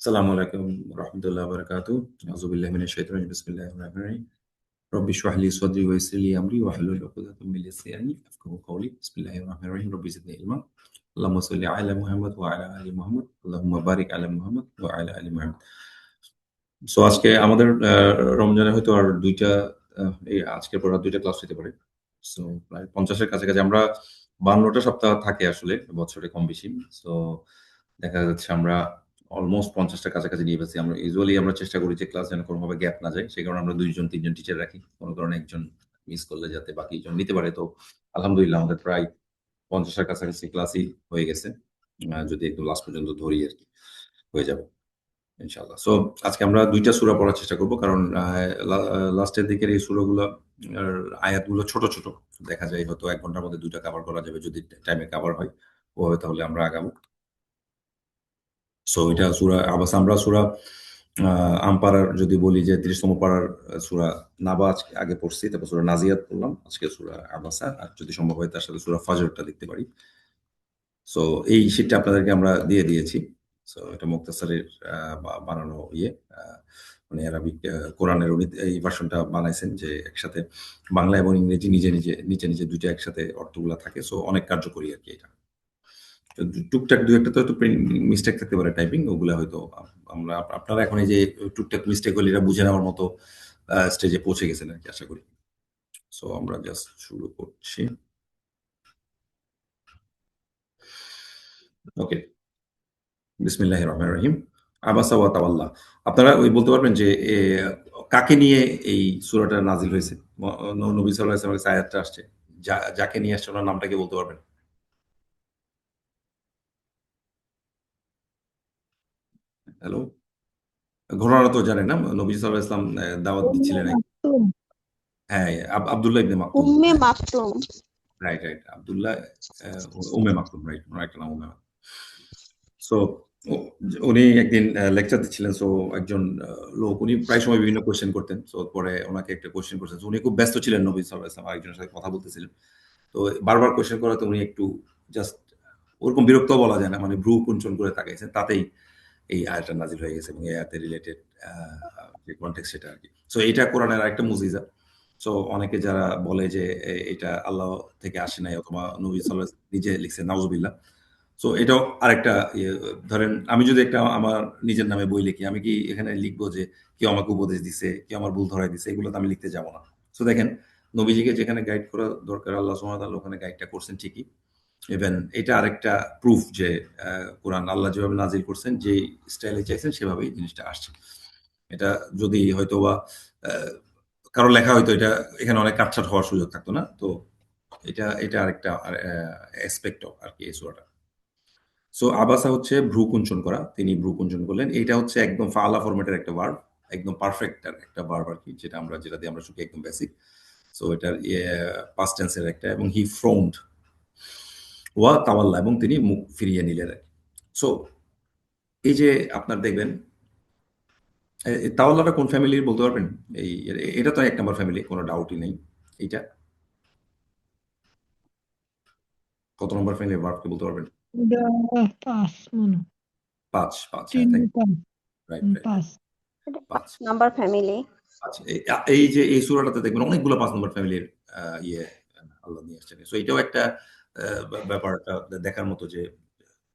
আসসালামু আলাইকুম রহমতুল্লাহ বারাকাতু। আউযুবিল্লাহি মিনাশ শাইতানির রাজিম। বিসমিল্লাহির রহমানির রহিম। রব্বি ইশরাহ লি সাদরি ওয়া ইয়াসসির লি আমরি ওয়াহলুল উকদাতাম মিন লিসানি ইয়াফকাহু কওলি। বিসমিল্লাহির রহমানির রহিম। রব্বি জিদনি ইলমা। আল্লাহুম্মা সাল্লি আলা মুহাম্মদ ওয়া আলা আলি মুহাম্মদ। আল্লাহুম্মা বারিক আলা মুহাম্মদ ওয়া আলা আলি মুহাম্মদ। সো আজকে আমাদের রমজানে হয়তো আর ২ টা এই আজকের পর আর ২ টা ক্লাস হইতে পারে। সো প্রায় ৫০ এর কাছাকাছি আমরা ৫২ টা সপ্তাহ থাকে আসলে বছরে কম বেশি। সো দেখা যাচ্ছে আমরা অলমোস্ট ৫০ টার কাছাকাছি নিয়ে ফেলছি। আমরা ইউজুয়ালি আমরা চেষ্টা করি যে ক্লাস যেন কোনভাবে গ্যাপ না যায়। সে কারণে আমরা ২ জন ৩ জন টিচার রাখি। কোন কারণে একজন মিস করলে যাতে বাকিজন নিতে পারে। তো আলহামদুলিল্লাহ আমাদের প্রায় ৫০ এর কাছাকাছি ক্লাসই হয়ে গেছে। যদি একদম লাস্ট পর্যন্ত ধরি আরকি হয়ে যাবে। ইনশাআল্লাহ। সো আজকে আমরা ২ টা সূরা পড়ার চেষ্টা করব। কারণ লাস্টের দিকের এই সূরাগুলা আর আয়াতগুলো ছোট, ছোট। দেখা যায় হয়তো ১ ঘন্টার মধ্যে ২ টা কভার করা যাবে যদি টাইমে কভার হয়। ওভাবে তাহলে আমরা আগাবো। সো এটা সূরা আবাসা আমরা সূরা আ আম-পারার যদি বলি যে ৩০ তম পারার সূরা নাবা আজকে আগে পড়ছি। তারপর সূরা নাজিয়াত পড়লাম। আজকে সূরা আবাসা। আর যদি সম্ভব হয় তার সাথে সূরা ফাজরটা দেখতে পারি। সো এই শীটটা আপনাদেরকে আমরা দিয়ে দিয়েছি। সো এটা মুক্তাসারের বানানো ইয়ে আ মানে অ্যারাবিক কোরআনের উনি এই ভার্সনটা বানাইছেন যে একসাথে বাংলা এবং ইংরেজি নিচে ২ টা একসাথে অর্থগুলা থাকে। সো অনেক কার্যকরী আরকি এটা। তো টুকটাক ২ ১ টা তো একটু মিস্টেক থাকতে পারে টাইপিং ওগুলা হয়তো আমরা আপনারা এখন এই যে টুকটাক মিস্টেক হলে এটা বুঝে নেওয়ার মতো স্টেজে পৌঁছে গেছেন আরকি আশা করি। সো আমরা জাস্ট শুরু করছি। ওকে। বিসমিল্লাহির রহমানির রহিম। আবাসা ওয়া তাওয়াল্লা। আপনারা ওই বলতে পারবেন যে কাকে নিয়ে এই সূরাটা নাজিল হয়েছে? নবী সাল্লাল্লাহু আলাইহি ওয়াসাল্লামের কাছে আয়াতটা আসছে। যাকে নিয়ে আসছে উনার নামটা কি বলতে পারবেন? হ্যালো? ঘটনাটা তো জানেন না? নবী সাল্লাল্লাহু আলাইহি ওয়াসাল্লাম দাওয়াত উম্মে দিচ্ছিলেন মাকতুম। হ্যাঁ, Abdullah ibn Maktum. Umm Maktum. Right, right. Abdullah অ্যা উম্মে মাকতুম রাইট। উনার একটা নাম উম্মে মাকতুম। সো উ উনি একদিন লেকচার দিচ্ছিলেন। সো একজন লোক উনি প্রায় সময় বিভিন্ন কোয়েশ্চেন করতেন। সো পরে উনাকে একটা কোয়েশ্চেন করছেন। সো উনি খুব ব্যস্ত ছিলেন নবী সাল্লাল্লাহু আলাইহি ওয়াসাল্লাম আরেকজনের সাথে কথা বলতেছিলেন। তো বারবার কোয়েশ্চেন করাতে উনি একটু জাস্ট ওরকম বিরক্তও বলা যায় না। মানে ভ্রু কুঞ্চন করে তাকাইছেন। তাতেই এই আয়াতটা নাজিল হয়ে গেছে এবং এই আয়াতের রিলেটেড আ যে কনটেক্সট সেটা আরকি। সো এটা কোরআনের আরেকটা মুজিজা। সো অনেকে যারা বলে যে এটা আল্লাহ থেকে আসে নাই অথবা নবী সাল্লাল্লাহু আলাইহি ওয়াসাল্লাম নিজে লিখছেন নাউজুবিল্লাহ। সো এটাও আরেকটা ইয়ে ধরেন আমি যদি একটা আমার নিজের নামে বই লিখি, আমি কি এখানে লিখব যে কেউ আমাকে উপদেশ দিছে, কেউ আমার ভুল ধরায় দিছে, এগুলো তো আমি লিখতে যাব না। সো দেখেন নবীজিকে যেখানে গাইড করা দরকার আল্লাহ সুবহানাহু ওয়া তাআলা ওখানে গাইডটা করছেন ঠিকই। ইভেন এটা আরেকটা প্রুফ যে কোরআন আল্লাহ যেভাবে নাজিল করছেন, যেই স্টাইলে চাইছেন সেভাবেই জিনিসটা আসছে। এটা যদি হয়তোবা আ কারো লেখা হয়তো এটা এখানে অনেক কাটছাঁট হওয়ার সুযোগ থাকতো না। তো এটা আরেকটা অ্যাসপেক্ট আরকি এই সূরাটা। সো আবাসা হচ্ছে ভ্রু কুঞ্চন করা। তিনি ভ্রু কুঞ্চন করলেন। এইটা হচ্ছে একদম ফাআলা ফরমেট এর একটা ভার্ব। একদম পারফেক্ট একটা ভার্ব আরকি। যেটা দিয়ে আমরা শিখি একদম বেসিক। সো এটার পাস্ট টেন্স এর একটা এবং হি ফ্রমড ওয়া তাওয়াল্লা এবং তিনি মুখ ফিরিয়ে নিলেন আরকি। সো এই যে আপনার দেখবেন তাওয়াল্লাটা কোন ফ্যামিলির বলতে পারবেন? এটা তো ১ নাম্বার ফ্যামিলি কোন ডাউটই নেই। এইটা কত নম্বর ফ্যামিলির ভার্ব কে বলতে পারবেন? এটা ৫ মনে হয়। ৫ হ্যাঁ, ৩ থ্যাংক ৫ রাইট, রাইট, রাইট। ৫। এটা ৫ 5 নাম্বার ফ্যামিলি। আচ্ছা, এই যে এই সূরাটাতে দেখবেন অনেকগুলো ৫ নম্বর ফ্যামিলির ইয়ে আল্লাহ নিয়ে আসছেন। সো এটাও একটা ব্যাপারটা দেখার মতো যে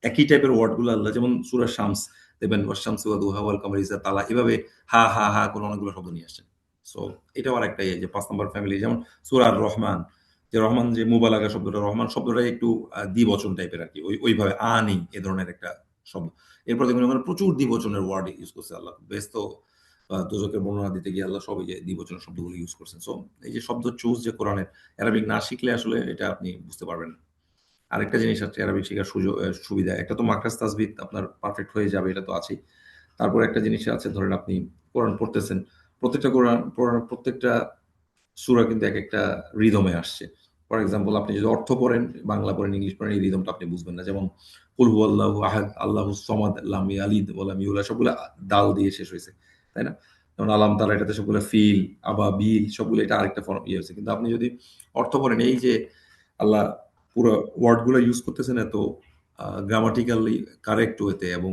একই টাইপের ওয়ার্ড গুলো আল্লাহ যেমন সূরা শামস দেখবেন ওয়াশ-শামসি ওয়া দুহা ওয়াল কামারি ইযা তালা এভাবে হা, হা, হা করে অনেকগুলো শব্দ নিয়ে আসছেন। সো এটাও আরেকটা ইয়ে যে ৫ নম্বর ফ্যামিলি যেমন সূরা আর-রহমান যে রহমান যে মুবালাগা শব্দটা রহমান শব্দটা একটু দ্বিবচন টাইপের আরকি। ওইভাবে আনি এ ধরনের একটা শব্দ। এরপর দেখবেন ওখানে প্রচুর দ্বিবচনের ওয়ার্ড ইউস করছে আল্লাহ। বেহেশত দোজখের বর্ণনা দিতে গিয়ে আল্লাহ সব এই যে দ্বিবচনের শব্দগুলো ইউস করছেন। সো এই যে শব্দ চুজ যে কোরআনের অ্যারাবিক না শিখলে আসলে এটা আপনি বুঝতে পারবেন না। আরেকটা জিনিস আছে অ্যারাবিক শেখার সুবিধা। একটা তো মাখরাজ তাসবিদ আপনার পারফেক্ট হয়ে যাবে এটা তো আছেই। তারপর একটা জিনিস আছে ধরেন আপনি কোরআন পড়তেছেন। প্রত্যেকটা কোরআন পড়ার প্রত্যেকটা সূরা কিন্তু একেকটা রিদমে আসছে। ফর এক্সাম্পল আপনি যদি অর্থ পড়েন, বাংলা পড়েন, ইংলিশ পড়েন এই রিদমটা আপনি বুঝবেন না। যেমন কুল হুয়াল্লাহু আহাদ, আল্লাহুস সমাদ, লাম ইয়ালিদ ওয়া লাম ইউলাদ সবগুলা দাল দিয়ে শেষ হইছে। তাই না? যেমন আলাম তারা এটাতে সবগুলা ফিল, আবাবিল সবগুলো এটা আরেকটা ইয়ে হইছে। কিন্তু আপনি যদি অর্থ পড়েন এই যে আল্লাহ পুরো ওয়ার্ড গুলা ইউজ করতেছেন এত গ্রামাটিক্যালি কারেক্ট ওয়েতে এবং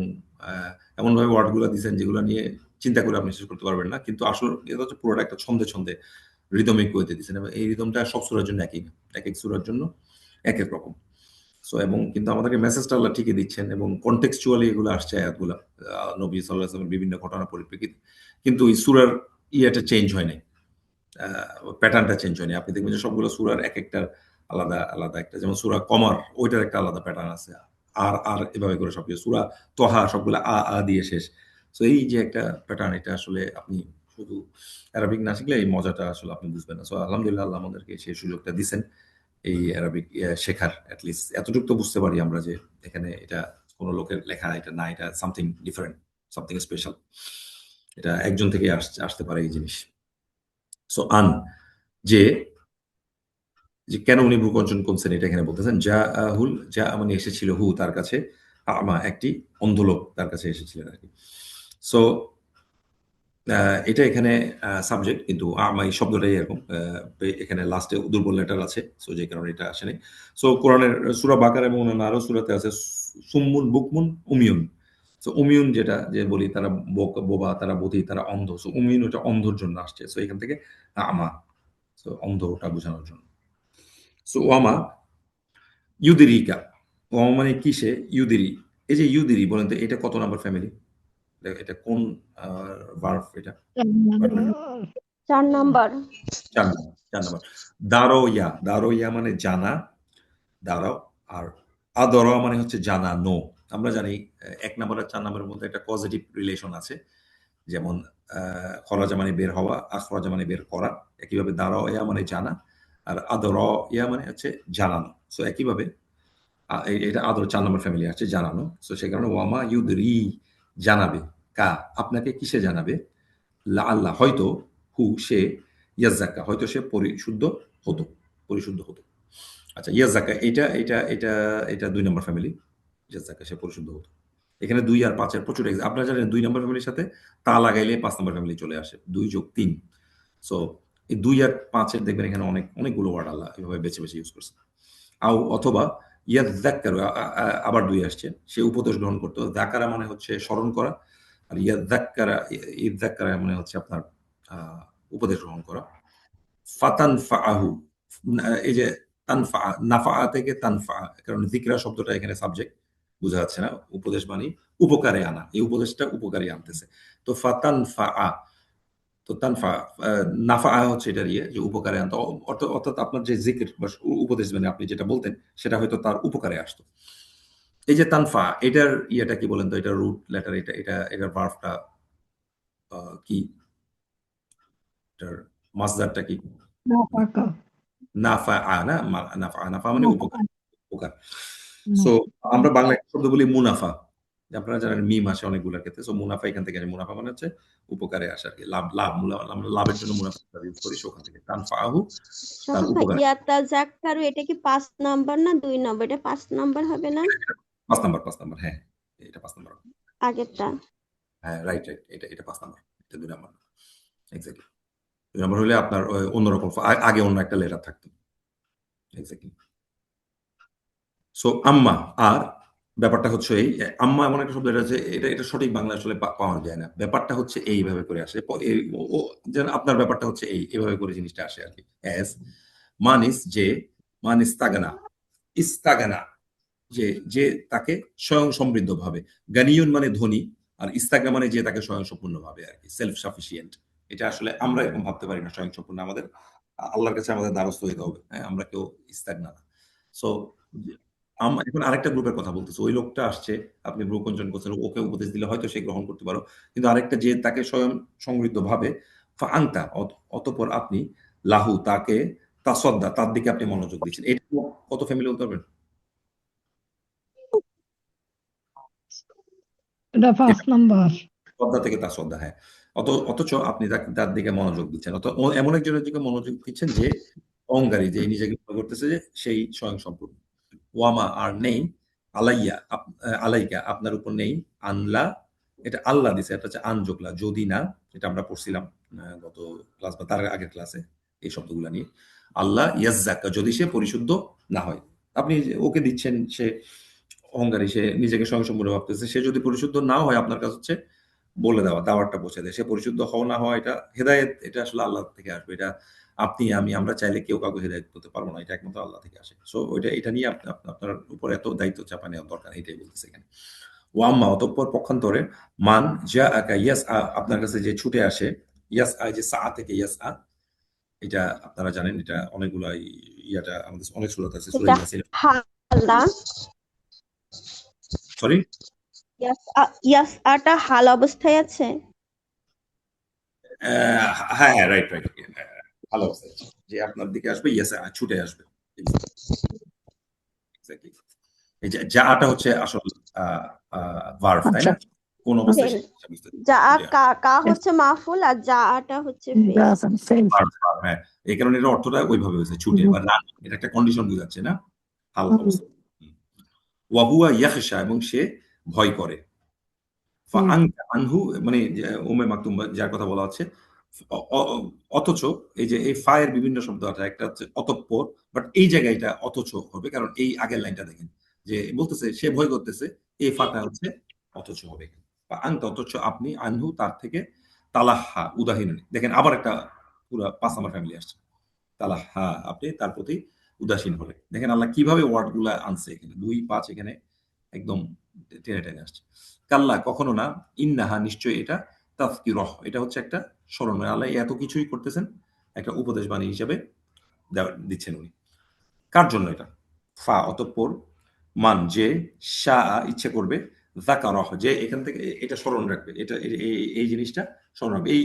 এমনভাবে ওয়ার্ডগুলো দিয়েছেন যেগুলো নিয়ে চিন্তা করে আপনি শেষ করতে পারবেন না, কিন্তু আসলে এটা হচ্ছে পুরোটা একটা ছন্দে ছন্দে রিদমিক ওয়েতে দিয়েছেন, এবং এই রিদমটা সব সূরার জন্য একই না, এক এক সূরার জন্য এক এক রকম। সো এবং কিন্তু আমাদেরকে মেসেজটা আল্লাহ ঠিকই দিচ্ছেন, এবং কনটেক্সচুয়ালি এগুলো আসছে আয়াতগুলা নবী সাল্লাল্লাহু আলাইহি ওয়াসাল্লামের বিভিন্ন ঘটনা পরিপ্রেক্ষিতে, কিন্তু এই সূরার ইয়েটা চেঞ্জ হয় নাই, প্যাটার্নটা চেঞ্জ হয়নি। আপনি দেখবেন যে সবগুলো সূরার একেকটার আলাদা, আলাদা একটা, যেমন সূরা কমার ওইটার একটা আলাদা প্যাটার্ন আছে। আর এভাবে করে সবকিছু। সূরা তহা সবগুলা দিয়ে শেষ। সো এই যে একটা প্যাটার্ন, এটা আসলে আপনি শুধু অ্যারাবিক না শিখলে এই মজাটা আসলে আপনি বুঝবেন না। সো আলহামদুলিল্লাহ আল্লাহ আমাদেরকে সেই সুযোগটা দিছেন এই অ্যারাবিক শেখার। এট লিস্ট এতটুকু তো বুঝতে পারি আমরা যে এখানে এটা কোনো লোকের লেখা এটা না, এটা সামথিং ডিফারেন্ট, সামথিং স্পেশাল। এটা একজন থেকে আসতে পারে এই জিনিস। সো যে যে কেন উনি ভূকঞ্চন করছেন এটা এখানে বলতেছেন। যা মানে এসেছিল হু তার কাছে, আমা একটি অন্ধ লোক তার কাছে এসেছিলেন আর কি। সো এটা এখানে সাবজেক্ট, কিন্তু আমা এই শব্দটাই এরকম। এখানে লাস্টে দুর্বল লেটার আছে, সো যে কারণে এটা আসেনি। সো কোরআনের সূরা বাকারা এবং অন্যান্য আরো সূরাতে আছে সুম্মুন বুকমুন উমিয়ুন। সো উমিয়ুন যেটা যে বলি তারা বোবা, তারা বধির, তারা অন্ধ। সো উমিয়ুন ওটা অন্ধর জন্য আসছে। সো এখান থেকে আমা, সো অন্ধ ওটা বোঝানোর জন্য। সো ওয়ামা ইউদিরিকা, ওয়ামা মানে কিসে ইউদিরি। এই যে ইউদিরি বলেন তো এটা কত নাম্বার ফ্যামিলি? এটা কোন ভার্ব এটা? 4 নাম্বার। 4 নাম্বার। 4 নাম্বার। দারোয়া, দারোয়া মানে জানা, দাঁড়াও। আর আদরা মানে হচ্ছে জানানো। আমরা জানি 1 নাম্বার আর 4 নাম্বারের মধ্যে একটা পজিটিভ রিলেশন আছে। যেমন খরাজা মানে বের হওয়া, আখরাজা মানে বের করা। একইভাবে দারোয়া মানে জানা, আর আদরা মানে হচ্ছে জানানো। সো একইভাবে এটা আদর 4 নম্বর ফ্যামিলি আসছে, জানানো। সো সেই কারণে ওয়ামা ইউদরি জানাবে, আপনাকে কিসে জানাবে, আল্লাহ হয়তো, সে ইয়াজ্জাক্কা হয়তো সে পরিশুদ্ধ হতো। আচ্ছা, ইয়াজ্জাক্কা এটা 2 নম্বর ফ্যামিলি। ইয়াজ্জাক্কা সে পরিশুদ্ধ হতো। এখানে 2 আর 5 এর প্রচুর আপনারা জানেন 2 নম্বর ফ্যামিলির সাথে তা লাগাইলে 5 নম্বর ফ্যামিলি চলে আসে। 2 যোগ 3। সো এই 2 আর 5 এর দেখবেন এখানে অনেকগুলো ওয়ার্ড আল্লাহ এভাবে বেছে ইউজ করছে। অথবা ইয়াদ্দাক্কারু, আবার 2 আসছে, সে উপদেশ গ্রহণ করতো। যাকারা মানে হচ্ছে স্মরণ করা, আর ইদ্দাক্কারা মানে হচ্ছে আপনার উপদেশ গ্রহণ করা। ফাতানফাআহু, এই যে নাফা থেকে তানফা, কারণ যিকরা শব্দটা এখানে সাবজেক্ট, বোঝা যাচ্ছে না। উপদেশ মানে উপকারে আনা, এই উপদেশটা উপকারে আনতেছে। তো তো নাফা হচ্ছে এটার যে উপকারে আনতো, অর্থাৎ আপনার যে জিকির বা উপদেশ মানে আপনি যেটা বলতেন সেটা হয়তো তার উপকারে আসতো। এই যে তানফা, এটার ইয়েটা কি বলেন তো, এটা রুট লেটার, এটার ভার্বটা কি, এটার মাসদারটা কি? নাফাকা। নাফা না, নাফা মানে উপকার, উপকার। সো নাফা। আমরা বাংলা শব্দ বলি মুনাফা। আপনারা জানেন মিম আসে অনেকগুলোর ক্ষেত্রে। সো মুনাফা এখান থেকে আসে। মুনাফা মানে হচ্ছে উপকারে আসা আর কি। আমরা লাভের জন্য মুনাফা ইউজ করি, ওখান থেকে তানফাহু তার শাহাব ভাই, উপকার। ইয়াতাযাক্কারু এটা কি 5 নাম্বার না 2 নাম্বার? এটা 5 নাম্বার হবে না 5 নাম্বার, হ্যাঁ, এটা 5 নাম্বার। আগেরটা? হ্যাঁ, রাইট। এটা 5 নাম্বার, এটা 2 নাম্বার। এক্স্যাক্টলি 2 নাম্বার হলে আপনার অন্যরকম আগে অন্য একটা লেটার থাকতো। এক্স্যাক্টলি। সো আম্মা, আর ব্যাপারটা হচ্ছে এই, আম্মা এমন একটা শব্দ, এটা হচ্ছে এটা সঠিক বাংলা আসলে পাওয়া যায় না। ব্যাপারটা হচ্ছে এইভাবে করে আসে। যেন আপনার ব্যাপারটা হচ্ছে এভাবে করে জিনিসটা আসে আর কি। অ্যাজ মানিস যে, মানিস তাগানা, ইস্তাগানা যে যে তাকে স্বয়ং সমৃদ্ধ ভাবে। গানিয়ুন মানে ধনী, আর ইস্তাগনা মানে যে তাকে স্বয়ং সম্পূর্ণ ভাবে আর কি, সেলফ সাফিসিয়েন্ট। এটা আসলে আমরা এরকম ভাবতে পারি না স্বয়ং সম্পূর্ণ। আমাদের আল্লাহর কাছে আমাদের দ্বারস্থ হইতে হবে। হ্যাঁ, আমরা কেউ ইস্তাগনা না। সো এখন আরেকটা গ্রুপের কথা বলতেছে। ওই লোকটা আসছে, আপনি ভ্রুকঞ্চন করছেন, ওকে উপদেশ দিলে হয়তো সে গ্রহণ করতে পারো, কিন্তু আরেকটা যে তাকে স্বয়ং সমৃদ্ধ ভাবে, আংতা, অতপর আপনি লাহু তাকে তাসদ্দা, তার দিকে আপনি মনোযোগ দিচ্ছেন। এটা কত ফ্যামিলি বলতে পারবেন? এটা 5 নাম্বার। শ্রদ্ধা থেকে তার শ্রদ্ধা, হ্যাঁ। অথচ আপনি তার দিকে মনোযোগ দিচ্ছেন, অত এমন একজনের দিকে মনোযোগ দিচ্ছেন যে অহংকারী, যে নিজেকে মনে করতেছে যে সেই স্বয়ং সম্পূর্ণ। ওয়ামা আর নেই, আলাইকা আপনার উপর নেই, আনলা, এটা আল্লাহ দিছে, এটা হচ্ছে আনজোকলা, যদি না, এটা আমরা পড়ছিলাম গত ক্লাস বা তার আগের ক্লাসে এই শব্দগুলো নিয়ে। আল্লাহ ইয়াজ্জাক্কা, যদি সে পরিশুদ্ধ না হয়। আপনি ওকে দিচ্ছেন, সে অহংকারী, সে নিজেকে স্বয়ংসম্পূর্ণ ভাবতেছে, সে যদি পরিশুদ্ধ নাও হয় আপনার কাছে হচ্ছে বলে দেওয়া, দাওয়াতটা পৌঁছে দেয়। সে পরিশুদ্ধ হওয়া না হওয়া এটা হেদায়েত, এটা আসলে আল্লাহ থেকে আসবে। এটা আপনি আমি আমরা চাইলে কেউ কাউকে হেদায়েত করতে পারবো না, এটা একমাত্র আল্লাহ থেকে আসে। সো এটা নিয়ে আপনার উপর এত দায়িত্ব চাপা নেওয়ার দরকার, এটাই বলতেছে এখানে। ওয়াম্মা অতঃপর পক্ষান্তরে মান যা আকা ইয়াস আপনার কাছে যে ছুটে আসে, ইয়াস যে সা থেকে ইয়াস এটা আপনারা জানেন, এটা অনেকগুলো ইয়াটা আমাদের অনেক সূরাতে আছে, সূরা এটা ইয়াসিন। হালা, সরি, ইয়াস আটা হাল অবস্থায় আছে। হ্যাঁ হ্যাঁ, রাইট রাইট, ভালো আছে, যে আপনার দিকে আসবে, ইয়াস ছুটে আসবে। Exactly. এই যে যাটা হচ্ছে আসল ভার্ব, তাই না? কোন অবস্থায় Fail. সেটা বুঝতে যা হবে। কা হচ্ছে মাফুল আর যা আটা হচ্ছে ফেল। Verb, হ্যাঁ, এই কারণে এর অর্থটা ওইভাবে হয়েছে, ছুটে বা রান, এটা একটা কন্ডিশন বোঝাচ্ছে না, হাল অবস্থা। ওয়াহুয়া ইয়াখশা, এবং সে ভয় করে। আনহু মানে উম্মে মাকতুম যার কথা বলা হচ্ছে, অথচ এই যে এই ফায়ের বিভিন্ন শব্দ আছে, একটা হচ্ছে অতঃপর, বাট এই জায়গায় এটা অথচ হবে, কারণ এই আগের লাইনটা দেখেন যে বলতেছে সে ভয় করতেছে, এই ফাটা হচ্ছে অথচ হবে। বা আনতা, অথচ আপনি, আনহু তার থেকে, তালাহা উদাহীন, দেখেন আবার একটা পুরো 5 নাম্বার ফ্যামিলি আসছে, তালাহা আপনি তার প্রতি উদাসীন হলে। দেখেন আল্লাহ কিভাবে ওয়ার্ড গুলা আনছে এখানে, 2-5 এখানে একদম টেনে টেনে আসছে। কাল্লা কখনো না, ইন্নাহা নিশ্চয়ই এটা, তাফকিরহ এটা হচ্ছে একটা স্মরণ। আল্লাহ এত কিছুই করতেছেন, একটা উপদেশ বাণী হিসেবে দিচ্ছেন উনি। কার জন্য এটা? ফা অতঃপর, মান যে, শাহ ইচ্ছে করবে, যাকারহ যে এখান থেকে এটা স্মরণ রাখবে, এটা এই জিনিসটা স্মরণ রাখবে, এই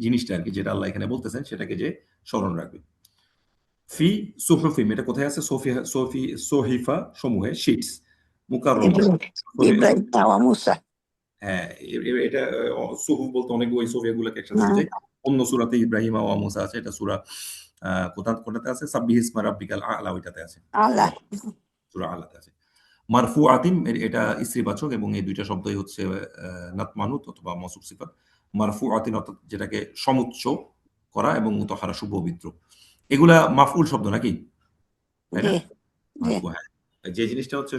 জিনিসটা আর কি, যেটা আল্লাহ এখানে বলতেছেন সেটাকে যে স্মরণ রাখবে। ফি সুহুফিম, এটা কোথায় আছে? সোহিফা সমূহে, শিটস, মুকাররমা। ইব্রাহিম ওয়া মূসা। হ্যাঁ, এটা সুহুফ বলতে অনেক ওই সোফিয়াগুলোকে একসাথে বোঝায়। অন্য সূরাতে ইব্রাহিম ওয়া মূসা আছে, এটা সূরা কোনটাতে আছে? সাব্বিহ ইসমা রাব্বিকাল আ'লা, ওইটাতে আছে, আল্লাহ। সূরা আ'লাতে আছে। মারফুআতিন এটা স্ত্রীবাচক, এবং এই দুইটা শব্দই হচ্ছে নাতমানুত অথবা মওসুফ সিফাত। মারফুআতিন অর্থাৎ যেটাকে সমুচ্চ করা, এবং মুতাহারা সুপবিত্র। এগুলা মাফউল শব্দ নাকি? তাই না? জি জি। মারফু, হ্যাঁ। যে জিনিসটা হচ্ছে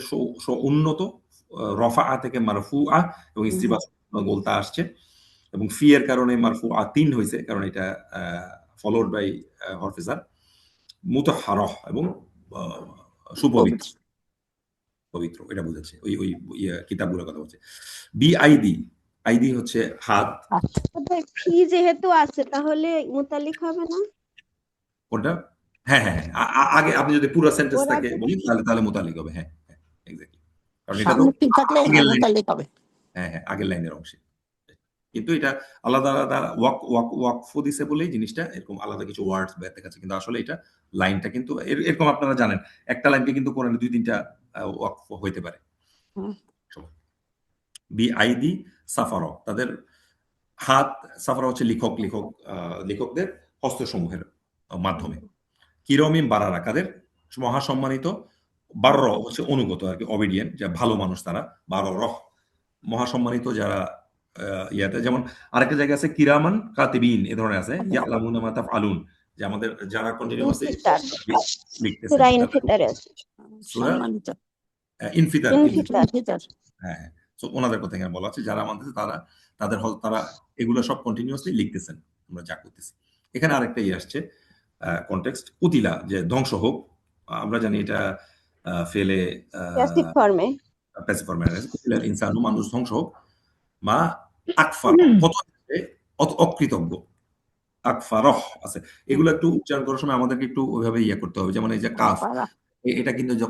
উন্নত, রফা থেকে মারফুআ, এবং স্ত্রীবাচক গোলতা আসছে, এবং ফি এর কারণে মারফুআ 3 হয়েছে, কারণ এটা ফলোড বাই হরফে জার। মুতাহারহ এবং সুপবিত্র, পবিত্র, এটা বুঝাচ্ছে ওই ওই কিতাবগুলোর কথা বলছে। বিআইডি, আইডি হচ্ছে হাত। ফি যেহেতু আছে তাহলে মুতালিক হবে না? কোনটা? হ্যাঁ হ্যাঁ হ্যাঁ, আগে আপনি যদি পুরো সেন্টেন্সটাকে বলেন তাহলে মুতালিক হবে। হ্যাঁ হ্যাঁ, এক্স্যাক্টলি, কারণ এটা তো সামনে ঠিক থাকলে আগের লাইন। মুতাল্লিক হবে। হ্যাঁ হ্যাঁ, আগের লাইনের অংশে। কিন্তু এটা আলাদা আলাদা ওয়াকফ দিছে বলেই জিনিসটা এরকম আলাদা কিছু ওয়ার্ডস দেখাচ্ছে, কিন্তু আসলে এটা লাইনটা কিন্তু এরকম আপনারা জানেন, একটা লাইনকে কিন্তু কোরআনে 2-3টা ওয়াকফ হইতে পারে। বিআইডি সাফার, তাদের হাত, সাফারা হচ্ছে লেখকদের হস্তসমূহের মাধ্যমে। কিরমিন বারারা, কাদের? মহাসম্মানিত। বার্র হচ্ছে অনুগত আর কি, অবিডিয়েন্ট, যা ভালো মানুষ তারা। রহ মহাসম্মানিত যারা ইয়াতে, যেমন আরেকটা জায়গা আছে কিরামান কাতিবিন, এ ধরনের আছে ইয়ালামুনা মা তাফআলুন, যে আমাদের যারা কন্টিনিউয়াসলি ইনফিতার, লিখতেছেন। সূরা ইনফিতারে আছে। সূরা সম্মানিত ইনফিতার, ভিতর। হ্যাঁ। সো ওনাদের কথা এখানে বলা আছে, যারা আমাদের তারা এগুলো সব কন্টিনিউয়াসলি লিখতেছেন, আমরা যা করতেছি। এখানে আরেকটা আসছে কনটেক্সট, কুতিলা যে ধ্বংস হোক, আমরা জানি এটা ফেলে প্যাসিভ ফর্মে। প্যাসিভ ফর্মে আছে। কুতিলাল ইনসানু, মানুষ ধ্বংস হোক, মা আকফার কত অকৃতজ্ঞ, আকফারহ আছে। এগুলো একটু উচ্চারণ করার সময় আমাদেরকে একটু ওইভাবে করতে হবে, যেমন এই যে কাফ, এটা কিন্তু যে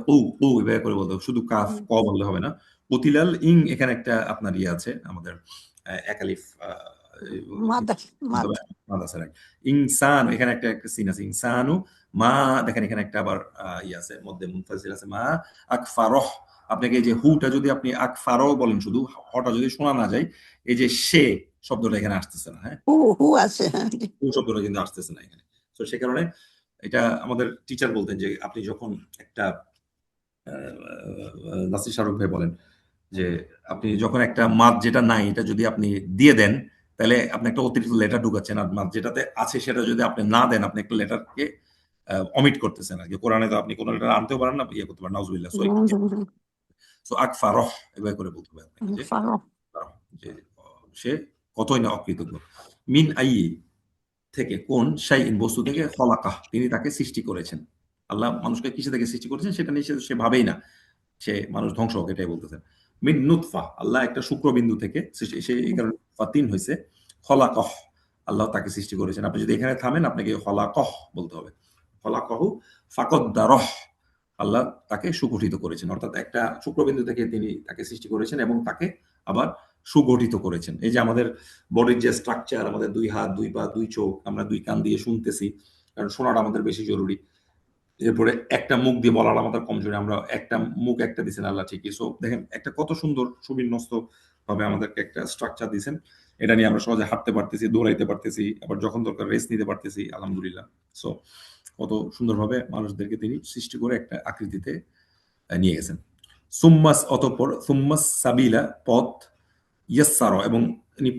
এভাবে করে বলতে হবে, শুধু কাফ ক বললে হবে না। কতিলাল ইং, এখানে একটা আপনার আছে আমাদের একালিফ ইনসান, এখানে একটা সিন আছে ইনসানু মা, দেখেন এখানে একটা আবার আছে মধ্যে মুনফাসিল আছে, মা আকফারহ। আপনাকে এই যে হুটা যদি আপনি আকফারহ বলেন, শুধু হটা যদি শোনা না যায়, এই যে সে শব্দটা এখানে আসতেছে না। হ্যাঁ, হু আছে, শব্দটা কিন্তু আসতেছে না এখানে। তো সে কারণে এটা আমাদের টিচার বলতেন যে আপনি যখন একটা নাসির শাহরুখ ভাই বলেন যে আপনি যখন একটা মাদ যেটা নাই এটা যদি আপনি দিয়ে দেন, তাহলে আপনি একটা অতিরিক্ত লেটার ঢুকাচ্ছেন, আর মাদ যেটাতে আছে সেটা যদি আপনি না দেন, আপনি একটা লেটারকে অমিট করতেছেন আর কি। কোরআনে তো আপনি কোনো লেটার আনতেও পারেন না, ইয়ে করতে পারেন, নাউজুবিল্লাহ। সো আকফারহ এভাবে করে বলতে হবে আপনাকে যে ফারো যে সে কতই না অকৃতজ্ঞ। মিন আই থেকে, কোন শাইইন বস্তু থেকে, খলাকাহ তিনি তাকে সৃষ্টি করেছেন। আল্লাহ মানুষকে কিসে থেকে সৃষ্টি করেছেন সেটা নিয়ে সে ভাবেই না, সে মানুষ ধ্বংস হোক এটাই বলতেছেন। মিন নুতফা, আল্লাহ একটা শুক্রবিন্দু থেকে সে এই কারণে ফাতিন হয়েছে। খলাকহ, আল্লাহ তাকে সৃষ্টি করেছেন। আপনি যদি এখানে থামেন আপনাকে খলাকহ বলতে হবে। খলাকহু ফাকদ্দারহ, আল্লাহ তাকে সুগঠিত করেছেন, অর্থাৎ একটা শুক্রবিন্দু থেকে তিনি তাকে সৃষ্টি করেছেন এবং তাকে আবার সুগঠিত করেছেন। এই যে আমাদের বডির যে স্ট্রাকচার, আমাদের 2 হাত 2 পা 2 চোখ, আমরা 2 কান দিয়ে শুনতেছি, কারণ শোনাটা আমাদের বেশি জরুরি। এরপরে একটা মুখ দিয়ে বলাটা আমাদের কমজোরি, আমরা একটা মুখ একটা দিয়েছেন আল্লাহ ঠিকই। সো দেখেন একটা কত সুন্দর সুবিন্যস্ত ভাবে আমাদেরকে একটা স্ট্রাকচার দিয়েছেন, এটা নিয়ে আমরা সহজে হাঁটতে পারতেছি, দৌড়াইতে পারতেছি, আবার যখন দরকার রেস্ট নিতে পারতেছি, আলহামদুলিল্লাহ। সো কত সুন্দরভাবে মানুষদেরকে তিনি সৃষ্টি করে একটা আকৃতিতে নিয়ে গেছেন। সুম্মাস অতঃপর, সুম্মাস সাবিলা পথ, ইয়াসসার এবং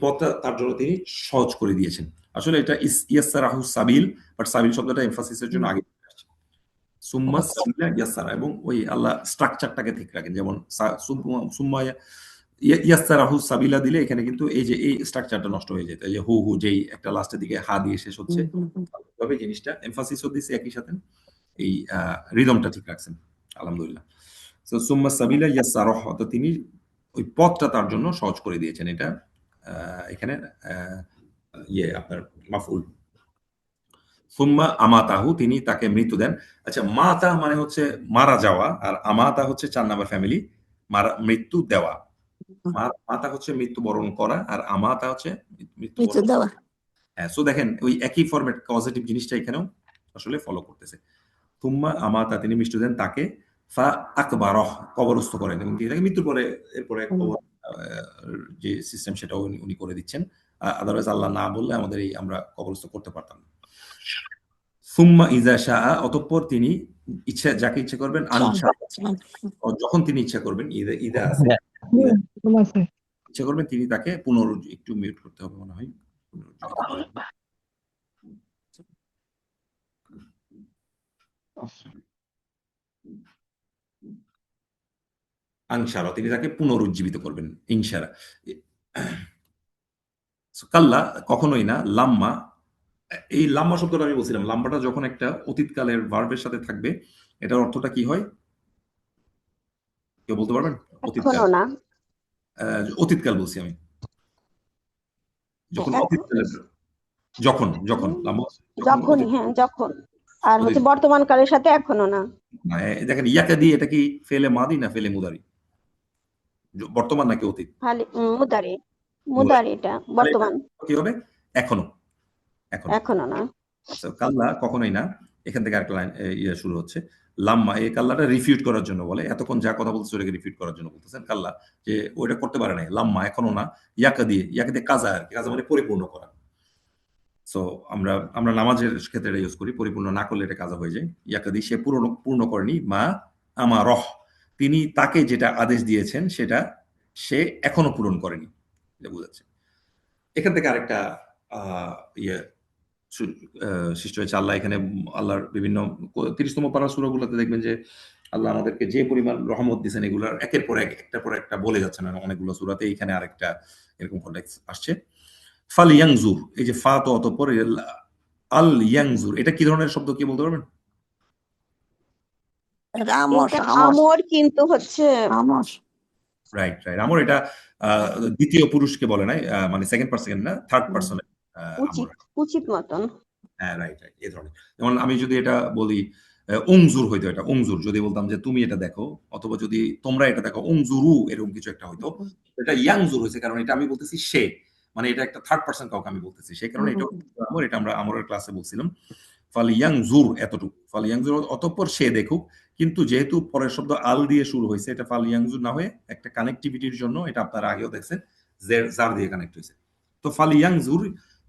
পথটা তার জন্য তিনি সহজ করে দিয়েছেন। আসলে এটা ইয়াসসারাহু সাবিল, বাট সাবিল শব্দটা এমফাসিসের জন্য আগে আসছে। সুম্মাস সাবিলা ইয়াসসারা, এবং ওই আল্লাহ স্ট্রাকচারটাকে ঠিক রাখেন, যেমন সুম্মা ইয়াসসারাহু সাবিলা দিলে এখানে কিন্তু এই যে এই স্ট্রাকচারটা নষ্ট হয়ে যেত, এই যে হু হু যেই একটা লাস্টের দিকে হা দিয়ে শেষ হচ্ছে, তবে জিনিসটা এমফাসিসও দিচ্ছে একই সাথে, এই রিদমটা ঠিক রাখছেন, আলহামদুলিল্লাহ। সো সুম্মা সাবিলা ইয়াসসারাহ, অর্থাৎ তিনি ওই পথটা তার জন্য সহজ করে দিয়েছেন। এটা এখানে আপনার মাফউল। সুম্মা আমাতাহু, তিনি তাকে মৃত্যু দেন। আচ্ছা, মাতা মানে হচ্ছে মারা যাওয়া, আর আমাতা হচ্ছে 4 নাম্বার ফ্যামিলি, মৃত্যু দেওয়া। মাতা হচ্ছে মৃত্যুবরণ করা, আর আমাতা হচ্ছে মৃত্যু দেওয়া। হ্যাঁ, সো দেখেন ওই একই ফরম্যাট পজিটিভ জিনিসটা এখানেও আসলে ফলো করতেছে। তুম্মা আমাতা, তিনি মৃত্যু দেন তাকে, ফা আকবারহ, কবরস্থ করেন, এবং তাকে মৃত্যুর পরে এরপরে কবর যে সিস্টেম সেটা উনি করে দিচ্ছেন। আদারওয়াইজ আল্লাহ না বললে আমাদের এই আমরা কবরস্থ করতে পারতাম না। সুম্মা ইজা শাআ, অতঃপর তিনি ইচ্ছা যাকে ইচ্ছা করবেন, যখন তিনি ইচ্ছা করবেন, ইদা আছে ইচ্ছা করবেন তিনি তাকে একটু মিউট করতে হবে মনে হয়, আংসারা, তিনি তাকে পুনরুজ্জীবিত করবেন, ইনসারা। কাল্লা, কখনোই না, লাম্মা, এই লাম্মা শব্দটা আমি বলছিলাম, লাম্বাটা যখন একটা অতীতকালের ভার্বের সাথে থাকবে, এটার অর্থটা কি হয় কেউ বলতে পারবেন? অতীতকাল, অতীতকাল বলছি আমি, যখন অতীতকালের, যখন লাম্বা, যখনই, হ্যাঁ যখন, আর হচ্ছে বর্তমান কালের সাথে এখনো না। দেখেন ইয়াকা দিয়ে, এটা কি ফেলে মাদি না ফেলে মুদারি, বর্তমান নাকি অতীত? মুদারি, মুদারি, এটা বর্তমান। কি হবে? এখনো, এখনো না। কাল্লা, কখনোই না, এখান থেকে আরেকটা লাইন শুরু হচ্ছে। লাম্মা, এই কাল্লাটা রিফিউট করার জন্য বলে, এতক্ষণ যা কথা বলছে ওটাকে রিফিউট করার জন্য বলতেছেন কাল্লা, যে ওইটা করতে পারে না। লাম্মা, এখনো না, ইয়াকা দিয়ে কাজা, আর কি, কাজা মানে পরিপূর্ণ করা। সো আমরা নামাজের ক্ষেত্রে এটা ইউজ করি, পরিপূর্ণ না করলে এটা কাজা হয়ে যায়। ইয়াকা দিয়ে, সে পূর্ণ করেনি, মা আমার রহ, তিনি তাকে যেটা আদেশ দিয়েছেন সেটা সে এখনো পূরণ করেনি, এটা বোঝাচ্ছে। এখান থেকে আরেকটা সৃষ্টি হয়েছে। আল্লাহ এখানে আল্লাহর বিভিন্ন 30তম পারা সূরাগুলোতে দেখবেন যে আল্লাহ আমাদেরকে যে পরিমাণ রহমত দিয়েছেন, এগুলোর একের পর এক, একটার পর একটা বলে যাচ্ছেন অনেকগুলো সূরাতে। এখানে আরেকটা এরকম কনটেক্সট আসছে। ফাল ইয়াংজুর, এই যে ফা তো অতঃপর, আল ইয়াংজুর, এটা কি ধরনের শব্দ, কি বলতে পারবেন? আমর, কিন্তু হচ্ছে রাইট, আমর, এটা দ্বিতীয় পুরুষকে বলে নাই, মানে সেকেন্ড পারসন না, থার্ড পারসনে উচিত মতন। হ্যাঁ, রাইট, এই ধরনের। যেমন আমি যদি এটা বলি উংজুর হইতো, এটা উংজুর যদি বলতাম যে তুমি এটা দেখো, অথবা যদি তোমরা এটা দেখো, উংজুরু এরকম কিছু একটা হইতো। এটা ইয়াংজুর হয়েছে কারণ এটা আমি বলতেছি সে, মানে এটা একটা থার্ড পারসন কাউকে আমি বলতেছি, সেই কারণে এটা আমর। এটা আমরা আমরের ক্লাসে বলছিলাম। ফাল ইয়াংজুর, এতটুকু, ফাল ইয়াংজুর অতঃপর সে দেখুক। কিন্তু যেহেতু পরের শব্দ আল দিয়ে শুরু হয়েছে, এটা ফাল ইয়াংজুর না হয়ে একটা কানেক্টিভিটির জন্য, এটা আপনারা আগেও দেখছেন জার দিয়ে কানেক্ট হয়েছে। তো ফাল ইয়াংজুর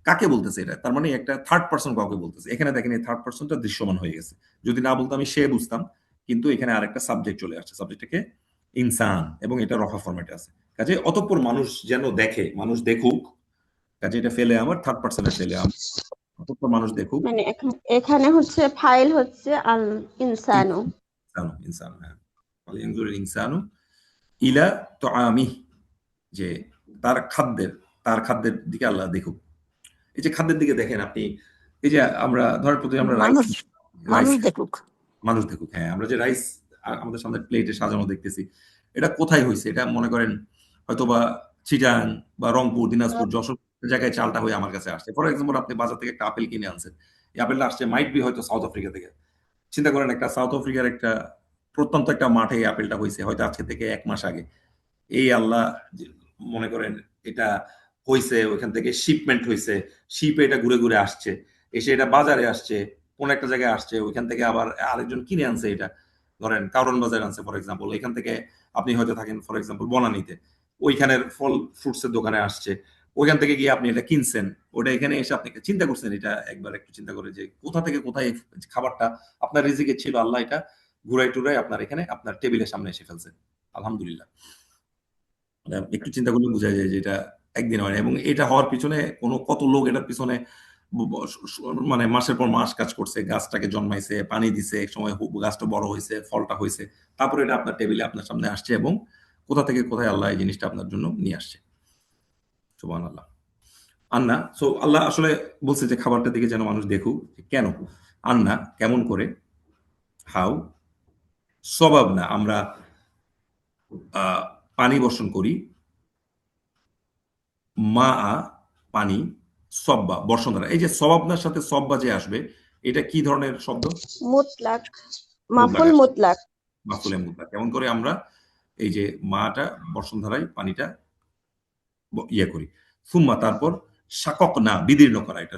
কাকে বলতেছে এটা? তার মানে একটা থার্ড পারসন কাউকে বলতেছে। এখানে দেখেন এই থার্ড পারসনটা দৃশ্যমান হয়ে গেছে। যদি না বলতাম আমি সে বুঝতাম, কিন্তু এখানে আরেকটা সাবজেক্ট চলে আসছে, সাবজেক্টটাকে ইনসান, এবং এটা রফা ফরম্যাটে আছে। কাজে অতঃপর মানুষ যেন দেখে, মানুষ দেখুক, কাজে এটা ফেলে আমার, থার্ড পারসনে ফেলে আমার, অতঃপর মানুষ দেখুক। মানে এখানে হচ্ছে ফাইল হচ্ছে আল ইনসানু, ইনসান, হ্যাঁ, ফাল ইয়ানজুর ইনসানু ইলা তো আমি, যে তার খাদ্যের দিকে আল্লাহ দেখুক। এই যে খাদ্যের দিকে দেখেন আপনি, এই যে আমরা ধরেন প্রতি আমরা রাইস মানুষ মানুষ দেখুক। মানুষ দেখুক, হ্যাঁ, আমরা যে রাইস আমাদের সামনে প্লেটে সাজানো দেখতেছি, এটা কোথায় হয়েছে? এটা মনে করেন হয়তোবা চিটাং বা রংপুর, দিনাজপুর, যশোর জায়গায় চালটা হয়ে আমার কাছে আসছে। ফর এক্সাম্পল, আপনি বাজার থেকে একটা আপেল কিনে আনছেন, এই আপেলটা আসছে মাইট বি হয়তো সাউথ আফ্রিকা থেকে। চিন্তা করেন একটা সাউথ আফ্রিকার একটা প্রত্যন্ত একটা মাঠে এই আপেলটা হয়েছে হয়তো আজকে থেকে 1 মাস আগে। এই আল্লাহ মনে করেন এটা হয়েছে, ওইখান থেকে শিপমেন্ট হয়েছে, শিপে এটা ঘুরে ঘুরে আসছে, এসে এটা বাজারে আসছে, কোন একটা জায়গায় আসছে, ওইখান থেকে আবার আরেকজন কিনে আনছে এটা, ধরেন কারণ বাজারে আনছে ফর এক্সাম্পল, এখান থেকে আপনি হয়তো থাকেন ফর এক্সাম্পল বনানীতে, ওইখানের ফল ফ্রুটসের দোকানে আসছে, ওইখান থেকে গিয়ে আপনি এটা কিনছেন, ওটা এখানে এসে আপনি চিন্তা করছেন, এটা একবার একটু চিন্তা করে যে কোথা থেকে কোথায় এই খাবারটা আপনার রিজিকে ছিল, আল্লাহ এটা ঘুরাই টুরাই আপনার এখানে আপনার টেবিলের সামনে এসে ফেলছে। আলহামদুলিল্লাহ। একটু চিন্তা করলে বোঝা যায় যে এটা একদিন হয় না, এবং এটা হওয়ার পিছনে কত লোক এটার পিছনে মানে মাসের পর মাস কাজ করছে, গাছটাকে জন্মাইছে, পানি দিছে, এক সময় গাছটা বড় হয়েছে, ফলটা হয়েছে, তারপরে এটা আপনার টেবিলে আপনার সামনে আসছে, এবং কোথা থেকে কোথায় আল্লাহ এই জিনিসটা আপনার জন্য নিয়ে আসছে। সুবহানাল্লাহ। আন্না, সো আল্লাহ আসলে বলছে যে খাবারটার দিকে যেন মানুষ দেখুক। কেন? আন্না, কেমন করে, হাউ, সবাব না, আমরা পানি বর্ষণ করি, মা পানি, সব্বা বর্ষণ দ্বারা। এই যে সবাবনার সাথে সব্বা যে আসবে, এটা কি ধরনের শব্দ? মুতলাক, মাফুল আসবে। মুতলাক। মাফুলে মুতলাক। কেমন করে আমরা এই যে মাটা বর্ষণ ধারায় পানিটা ইয়ে করি। সুম্মা, তারপর শাকক না, বিদীর্ণ করা। এটা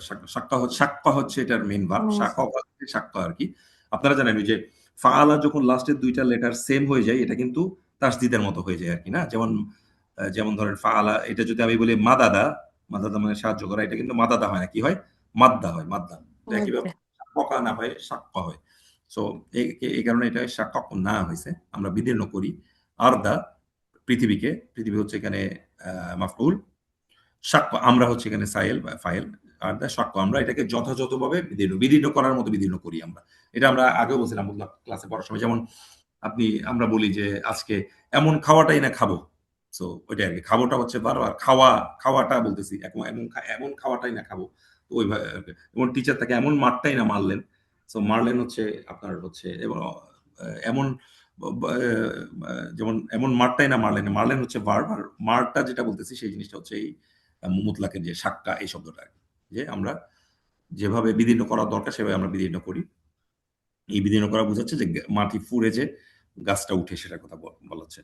শাক্কা হচ্ছে এটার মেইন ভার্ব, শাকক হচ্ছে শাক্কা আর কি। আপনারা জানেন ওই যে ফাআলা যখন লাস্টের দুইটা লেটার সেম হয়ে যায়, এটা কিন্তু তাসদিদের মতো হয়ে যায় আর কি, না? যেমন ধরেন ফাআলা, এটা যদি আমি বলি মাদাদা, মাদাদা মানে সাহায্য করা, এটা কিন্তু মাদাদা হয় না, কি হয়? মাদ্দা হয়, মাদ্দা। একইভাবে শাক্কা না হয়, শাক্কা হয়। সো এই কারণে এটা শাক্কাক না হয়েছে, আমরা বিদীর্ণ করি। আরদা, পৃথিবী হচ্ছে এখানে মাফউল, সাক্ষ্য আমরা হচ্ছে এখানে সাইল বা ফাইল, আর দা সাক্ষ্য আমরা এটাকে যথাযথভাবে বিদীর্ণ করার মতো বিদীর্ণ করি আমরা। এটা আমরা আগেও বলছিলাম ক্লাসে পড়ার সময়, যেমন আমরা বলি যে আজকে এমন খাওয়াটাই না খাবো। সো ওইটা আর কি, খাবোটা হচ্ছে বারবার খাওয়াটা বলতেছি, এমন খাওয়াটাই না খাবো। তো ওইভাবে এমন টিচার তাকে এমন মারটাই না মারলেন। সো মারলেন হচ্ছে আপনার হচ্ছে, এবং এমন যেমন এমন মারটাই না মারলেন হচ্ছে ভার্ব, আর মারটা যেটা বলতেছি সেই জিনিসটা হচ্ছে এই মুতলাকের যে সাক্কা, এই শব্দটা আর কি। যে আমরা যেভাবে বিদীর্ণ করা দরকার সেভাবে আমরা বিদীর্ণ করি। এই বিদীর্ণ করা বোঝাচ্ছে যে মাটি ফুঁড়ে যে গাছটা উঠে, সেটার কথা বলা হচ্ছে।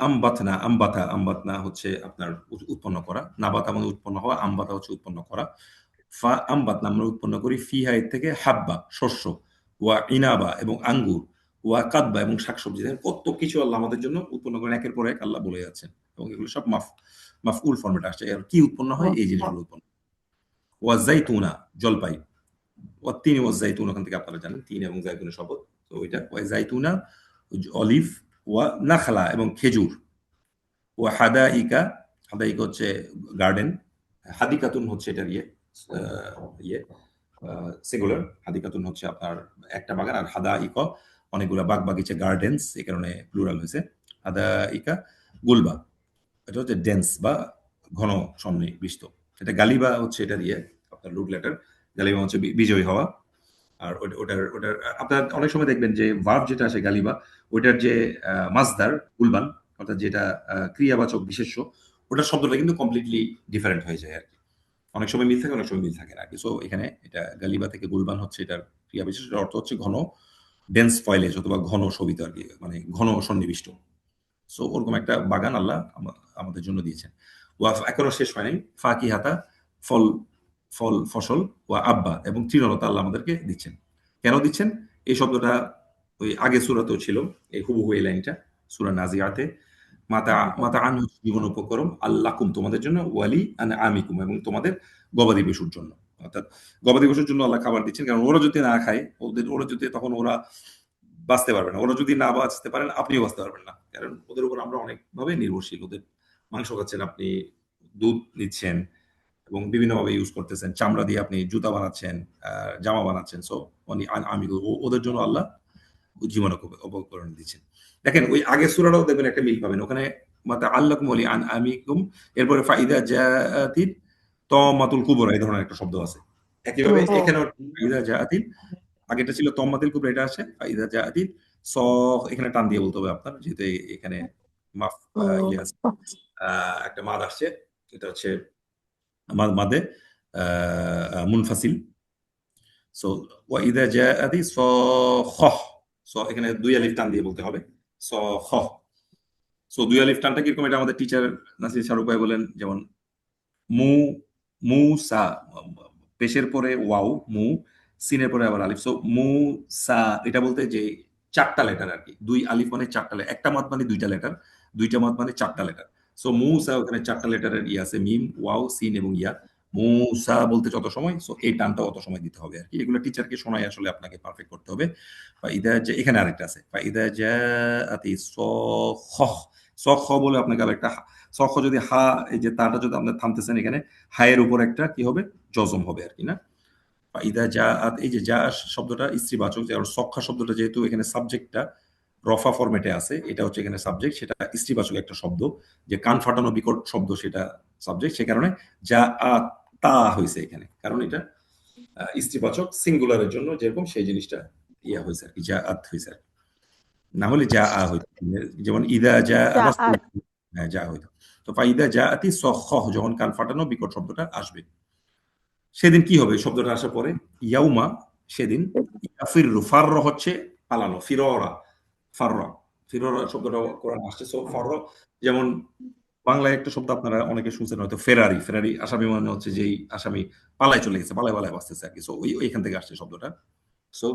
আমবাতনা হচ্ছে আপনার উৎপন্ন করা, নাবাতা মানে উৎপন্ন হওয়া, আমবাতা হচ্ছে উৎপন্ন করা। আমবাতনা আমরা উৎপন্ন করি, ফিহা এর থেকে হাব্বা শস্য, ওয়া ইনাবা এবং আঙ্গুর, ওয়া কাদবা এবং শাকসবজি। কত কিছু আল্লাহ আমাদের জন্য উৎপন্ন করেন, একের পর এক আল্লাহ বলে যাচ্ছেন, এবং এগুলো সব মাফউল ফরম্যাটে আসছে। আর কি উৎপন্ন হয়? এই জিনিসগুলো উৎপন্ন। ওয়া জাইতুনা, জলপাই। ওয়া তিন ওয়া জাইতুন, ওখান থেকে আপনারা জানেন তিন এবং জাইতুনের শপথ। তো ওইটা ওয়া জাইতুনা, অলিভ, ওয়া নাখলা এবং খেজুর, ওয়া হাদাইকা, হাদাইকা হচ্ছে গার্ডেন, হাদিকাতুন হচ্ছে এটার সিঙ্গুলার, হাদিকাতুন হচ্ছে আপনার একটা বাগান, আর হাদাইকা অনেকগুলো বাগ বাগিচা, গার্ডেন্স, এই কারণে প্লুরাল হয়েছে। হাদাইকা গুলবা, এটা হচ্ছে ডেন্স বা ঘন সন্নিবিষ্ট। এটা গালিবা হচ্ছে এটা দিয়ে আপনার রুট লেটার, গালিবা হচ্ছে বিজয়ী হওয়া। আর ওটার আপনার অনেক সময় দেখবেন যে ভার্ব যেটা আসে গালিবা, ওইটার যে মাসদার গুলবান, অর্থাৎ যেটা ক্রিয়াবাচক বিশেষ্য, ওটার শব্দটা কিন্তু কমপ্লিটলি ডিফারেন্ট হয়ে যায় আর কি। অনেক সময় মিল থাকে, অনেক সময় মিল থাকে না আর কি। সো এখানে এটা গালিবা থেকে গুলবান হচ্ছে এটার ক্রিয়া বিশেষ, অর্থ হচ্ছে ঘন, ডেন্স ফয়েলেজ অথবা ঘন শোভিত আর কি, মানে ঘন সন্নিবিষ্ট। সো ওরকম একটা বাগান আল্লাহ আমাদের জন্য দিয়েছেন। ওয়া এখনো শেষ হয় নাই, ফাঁকি হাতা, ফল ফসল, ওয়া আব্বা এবং তৃণলতা আল্লাহ আমাদেরকে দিচ্ছেন। কেন দিচ্ছেন? এই শব্দটা ওই আগে সূরাতেও ছিল, এই হুবহু এই লাইনটা সূরা নাজিয়াতে। মাতা আন হচ্ছে জীবন উপকরণ, আল্লাকুম তোমাদের জন্য, ওয়ালি আন আমিকুম এবং তোমাদের গবাদি পশুর জন্য। অর্থাৎ গবাদি পশুর জন্য আল্লাহ খাবার দিচ্ছেন, কারণ ওরা যদি না খায়, ওরা যদি তখন ওরা বাঁচতে পারবে না। ওরা যদি না বাঁচতে পারেন, আপনিও বাঁচতে পারবেন না, কারণ ওদের উপর আমরা অনেকভাবে নির্ভরশীল। ওদের মাংস খাচ্ছেন আপনি, দুধ নিচ্ছেন এবং বিভিন্নভাবে ইউজ করতেছেন, চামড়া দিয়ে আপনি জুতা বানাচ্ছেন, জামা বানাচ্ছেন। সো আমি ওদের জন্য আল্লাহ জীবনক উপকরণ দিচ্ছেন। দেখেন ওই আগের সূরাটাও দেখবেন একটা মিল পাবেন। ওখানে মাতা আল্লাকুম ওয়ালি আনআমিকুম, এরপরে ফাইদা জাআতিত তাম্মাতুল কুবরা এই ধরনের একটা শব্দ আছে। একইভাবে এখানেও ফাইদা জাআতিত, আগেরটা ছিল তাম্মাতুল কুবরা, এটা আছে ফাইদা জাআতিত স, এখানে টান দিয়ে বলতে হবে আপনার, যেহেতু এখানে মাফ ইয়ে আছে, একটা মাদ আসছে, এটা হচ্ছে মাদে মুনফাসিল। সো ওয়া ইদা জাআতি সাখাহ, সো এখানে দুই আলিফ টান দিয়ে বলতে হবে সাখাহ। সো দুই আলিফ টানটা কিরকম, এটা আমাদের টিচার নাসির শাহরুখ ভাই বলেন, যেমন মু, মুসা, পেশের পরে ওয়াও, মু, সিনের পরে আবার আলিফ। সো মুসা এটা বলতে যে চারটা লেটার আর কি, দুই আলিফ মানে চারটা লেটার, একটা মাদ মানে দুইটা লেটার, দুইটা মাদ মানে চারটা লেটার। সো মুসা ওখানে চারটা লেটারের ইয়ে আছে, মিম, ওয়াও, সিন এবং ইয়া। মুসা বলতে যত সময়, সো এই টানটা অত সময় দিতে হবে আর কি। এগুলো টিচারকে শোনায় আসলে আপনাকে পারফেক্ট করতে হবে। বা ইদা যে এখানে আরেকটা আছে, বা ইদা জাআতি সখ, সখ বলে আপনাকে আরেকটা সখ, যদি হা, এই যে তাটা যদি আপনি থামতেছেন এখানে, হায়ের উপর একটা কি হবে, জজম হবে আর কি না। বা ইদা জাআত, এই যে যা শব্দটা স্ত্রীবাচক, আর সখা শব্দটা যেহেতু এখানে সাবজেক্টটা রফা ফরম্যাটে আছে, এটা হচ্ছে এখানে সাবজেক্ট, সেটা স্ত্রীবাচক একটা শব্দ, যে কান ফাটানো বিকট শব্দ, সেটা সাবজেক্ট, সে কারণে যা তা হয়েছে এখানে, কারণ এটা স্ত্রীবাচক সিঙ্গুলারের জন্য যেরকম সেই জিনিসটা ইয়া হয়েছে আর কি, যা আত হয়েছে আর কি। না হলে যা হইতো, যেমন ইদা যা রাসূল, হ্যাঁ যা হইতো। তো ফাইদা জাআতি সখহ, যখন কান ফাটানো বিকট শব্দটা আসবে, সেদিন কি হবে শব্দটা আসার পরে, ইয়াউমা, সেদিন, ইয়াফিররু, ফারর হচ্ছে পালানো, ফিররা, ফাররা, ফিররা শব্দটা কোরআনে আসছে। সো ফাররা, যেমন বাংলায় একটা শব্দ আপনারা অনেকে শুনছেন হয়তো, ফেরারি, ফেরারি আসামি মানে হচ্ছে যেই আসামি পালায় চলে গেছে, পালায় পালায় বাঁচতেছে আর কি। সো ওইখান থেকে আসছে শব্দটা। সো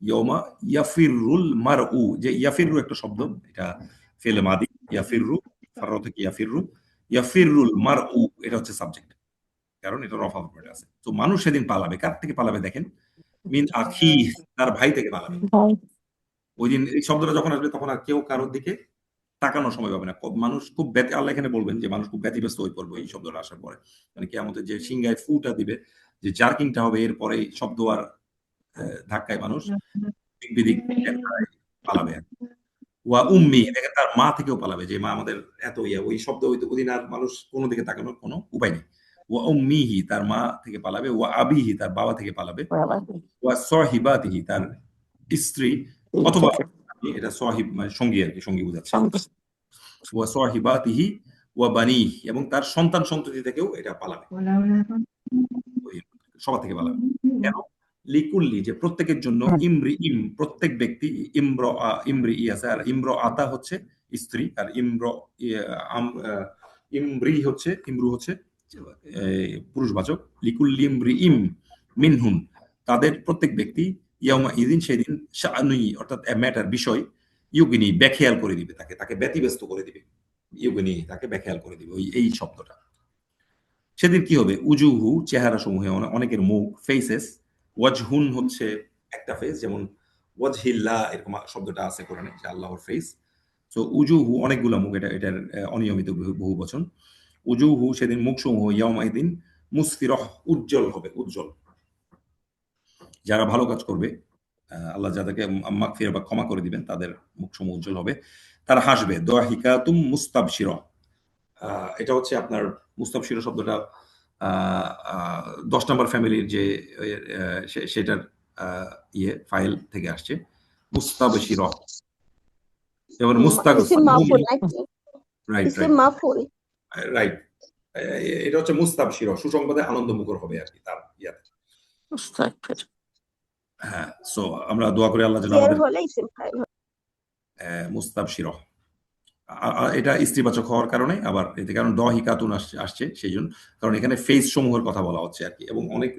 ইয়মা ইয়াফিরুল মারউ, যে ইয়াফিরু একটা শব্দ, এটা ফেলে মাদি, ইয়াফিরু, ফাররা থেকে ইয়াফিরু, ইয়াফিরুল মারউ এটা হচ্ছে সাবজেক্ট, কারণ এটা রফা ফরম্যাটে আছে। তো মানুষ সেদিন পালাবে, কার থেকে পালাবে দেখেন, মিন আখি, তার ভাই থেকে পালাবে। ওই দিন এই শব্দটা যখন আসবে তখন আর কেউ কারোর দিকে তাকানোর সময় পাবে না। মানুষ খুব আল্লাহ এখানে বলবেন যে মানুষ খুব ব্যতিব্যস্ত হয়ে পড়বে এই শব্দটা আসার পরে, মানে কিয়ামতের যে সিংহায় ফুটা দিবে, যে জার্কিংটা হবে, এরপরে শব্দ আর ধাক্কায় মানুষ দিক বিদিক পালাবে। ওয়া উম্মি, দেখেন তার মা থেকেও পালাবে, যে মা আমাদের এত ইয়া, ওই শব্দ হইতো ওই দিন আর মানুষ কোনো দিকে তাকানোর কোনো উপায় নেই। ওয়া উম্মিহি, তার মা থেকে পালাবে, ওয়া আবিহি, তার বাবা থেকে পালাবে, ওয়া সাহিবাতিহি, তার স্ত্রী অথবা, এটা সাহিব মানে সঙ্গী আর কি, সঙ্গী বোঝাচ্ছে, ওয়া সাহিবাতিহি ওয়া বানিহি, এবং তার সন্তান সন্ততি থেকেও এটা পালাবে, ওই সবার থেকে পালাবে। কেন? লিকুল্লি, যে প্রত্যেকের জন্য, ইমরি ইম, প্রত্যেক ব্যক্তি, ইমরি ই আছে, আর ইমর আতা হচ্ছে স্ত্রী, আর ইমরি হচ্ছে, ইমরু হচ্ছে পুরুষবাচক। লিকুল্লি ইমরি ইম মিনহুম, তাদের প্রত্যেক ব্যক্তি, ইয়াউমা ইদিন, সেদিন, শাআনুই অর্থাৎ ম্যাটার, বিষয়, ইউগিনি ব্যাখ্যাল করে দিবে, তাকে তাকে ব্যতিব্যস্ত করে দিবে, ইউগিনি তাকে ব্যাখ্যাল করে দিবে, ওই এই শব্দটা। সেদিন কি হবে, উজুহু, চেহারা সমূহে, অনেকের মুখ, ফেসেস, ওয়াজহুন হচ্ছে একটা ফেস, যেমন ওয়াজহিল্লাহ এরকম শব্দটা আছে কোরআনে, যে আল্লাহর ফেস। সো উজুহু অনেকগুলো মুখ, এটার অনিয়মিত বহু বচন। উজুহু, সেদিন মুখ সমূহ, ইয়াউমাইদিন মুসফিরহ, উজ্জ্বল হবে, উজ্জ্বল। যারা ভালো কাজ করবে, আল্লাহ যাদেরকে মাগফিরা বা ক্ষমা করে দিবেন, তাদের মুখ সমূহ উজ্জ্বল হবে, তারা হাসবে। দাহিকাতুম মুস্তাবশিরা, এটা হচ্ছে আপনার মুস্তাবশিরা শব্দটা 10 নম্বর ফ্যামিলির যে সেটার ইয়ে ফাইল থেকে আসছে, মুস্তাবশিরা। যেমন ইসিম মাফুল নাকি? Right eSIM মাফুল। রাইট, এটা হচ্ছে মুস্তাবশিরা, সুসংবাদে আনন্দ মুখর হবে আর কি, তার ইয়াতে। হ্যাঁ, সো আমরা দোয়া করি আল্লাহ যেন জের আমাদের হলে ইসিম ফাইল হবে। মুস্তাবশিরা, এটা স্ত্রীবাচক হওয়ার কারণে, আবার এতে কারণ দহিকাতুন আসছে সেই জন্য, কারণ এখানে ফেস সমূহের কথা বলা হচ্ছে আর কি, এবং অনেক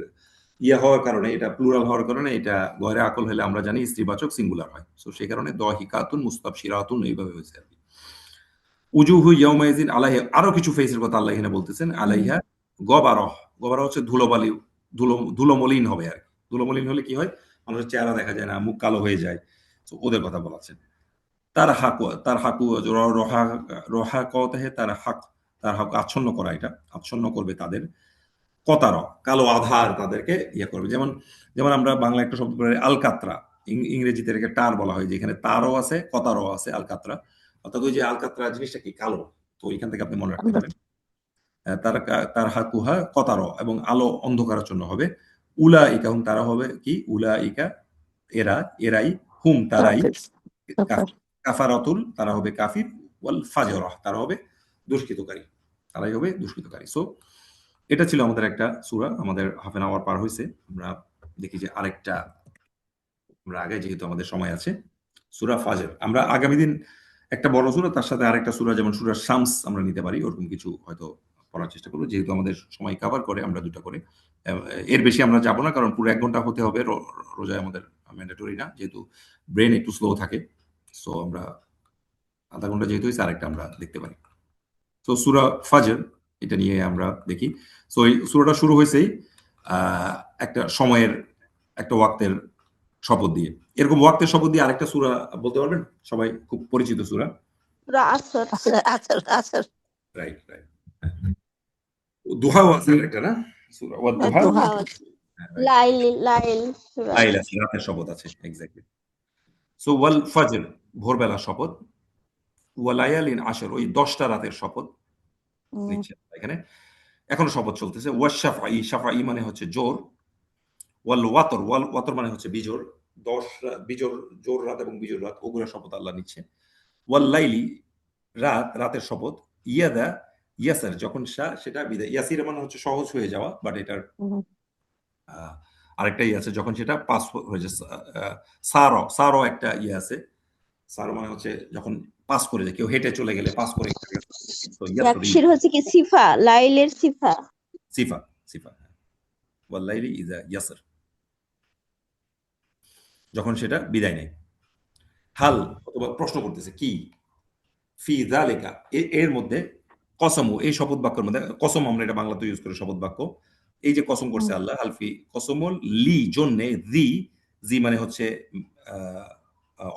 ইয়া হওয়ার কারণে, এটা প্লুরাল হওয়ার কারণে, এটা গয়রে আকল হলে আমরা জানি স্ত্রীবাচক সিঙ্গুলার হয়। সো সেই কারণে দহিকাতুন মুস্তাবশিরাতুন এইভাবে হয়েছে আর কি। উজুহু ইয়াউমাইজিন আলাইহা, আরো কিছু ফেসের কথা আল্লাহ এখানে বলতেছেন, আলাইহা গবারহ, গবারহ হচ্ছে ধুলোবালি, ধুলোমলিন হবে আর কি। ধুলোমলিন হলে কি হয়, মানুষের চেহারা দেখা যায় না, মুখ কালো হয়ে যায়, তো ওদের কথা বলাচ্ছেন। তার হাকু রহা কতে, তার হাক আচ্ছন্ন করা, এটা আচ্ছন্ন করবে তাদের, কতার কালো আধার তাদেরকে ইয়ে করবে। যেমন যেমন আমরা বাংলা একটা শব্দ করে আলকাতরা, ইংরেজিতে এটাকে টার বলা হয়, যেখানে তারও আছে কতারও আছে আলকাতরা, অর্থাৎ ওই যে আলকাতরা জিনিসটা কি কালো, তো এখান থেকে আপনি মনে রাখতে পারেন তার হাকুহা কতারো, এবং আলো অন্ধকারের জন্য হবে উলা ইকা, হুম তারা হবে কি উলা ইকা এরাই হুম তারাই কাফির। কাফারাতুল তারা হবে কাফির, ওয়াল ফাজরাহ তারা হবে দুষ্কৃতকারী, তারাই হবে দুষ্কৃতকারী। সো এটা ছিল আমাদের একটা সূরা। আমাদের হাফ এন আওয়ার পার হয়েছে, আমরা দেখি যে আরেকটা আমরা আগে, যেহেতু আমাদের সময় আছে, সূরা ফাজর। আমরা আগামী দিন একটা বড় সূরা, তার সাথে আরেকটা সূরা যেমন সূরা শামস আমরা নিতে পারি, ওরকম কিছু হয়তো পড়ার চেষ্টা করবো, যেহেতু আমাদের সময় কভার করে আমরা দুটো করে। এর বেশি আমরা যাব না, কারণ পুরো 1 ঘন্টা হতে হবে, রোজায় আমাদের ম্যান্ডেটরি না, যেহেতু ব্রেন একটু স্লো থাকে। সো আমরা আধা ঘন্টা যেহেতু হয়েছে, আরেকটা আমরা দেখতে পারি। তো সূরা ফাজর এটা নিয়ে আমরা দেখি। সো এই সূরাটা শুরু হয়েছেই একটা সময়ের, একটা ওয়াক্তের শপথ দিয়ে। এরকম ওয়াক্তের শপথ দিয়ে আরেকটা সূরা বলতে পারবেন? সবাই খুব পরিচিত সূরা। সূরা আসর। আসর। রাইট। দুহা আছে একটা না সূরা, ওয়া দুহা। দুহা। লাইল সূরা। লাইল আছে, রাতের শপথ আছে, এক্স্যাক্টলি। সো ওয়াল ফাজর ভোরবেলার শপথ, ওয়া লায়ালিন আশর ওই 10টা রাতের শপথ নিচ্ছে এখানে, এখনো শপথ চলতেছে। ওয়া শাফাই, শাফাই মানে হচ্ছে জোর, ওয়াল ওয়াতর মানে হচ্ছে বিজোর, 10 বিজোর, জোর রাত এবং বিজোর রাত, ওগুলো শপথ আল্লাহ নিচ্ছে। ওয়াল লাইলি রাতের শপথ, ইয়াদা ইয়াসার যখন সেটা বিদায়, ইয়াসির মানে হচ্ছে সহজ হয়ে যাওয়া, বাট এটার আরেকটাই আছে যখন সেটা পাস হয়ে যায়, সারো একটা ইয়ে আছে, সারো মানে হচ্ছে যখন পাস করে যায়, কেউ হেঁটে চলে গেলে পাস করে, তো ইয়াকশির হচ্ছে কি সিফা, লাইলের সিফা। সিফা ওয়াল লাইলি ইযা ইয়াসার, যখন সেটা বিদায় নেয়। হাল অথবা প্রশ্ন করতেছে কি, ফি যালিকা এর মধ্যে, কসমু এই শপথ বাক্যের মধ্যে, কসম আমরা এটা বাংলাতে ইউজ করে শপথ বাক্য, এই যে কসম করছে আল্লাহ, হালফি কসমল লি জন্যে, জি মানে হচ্ছে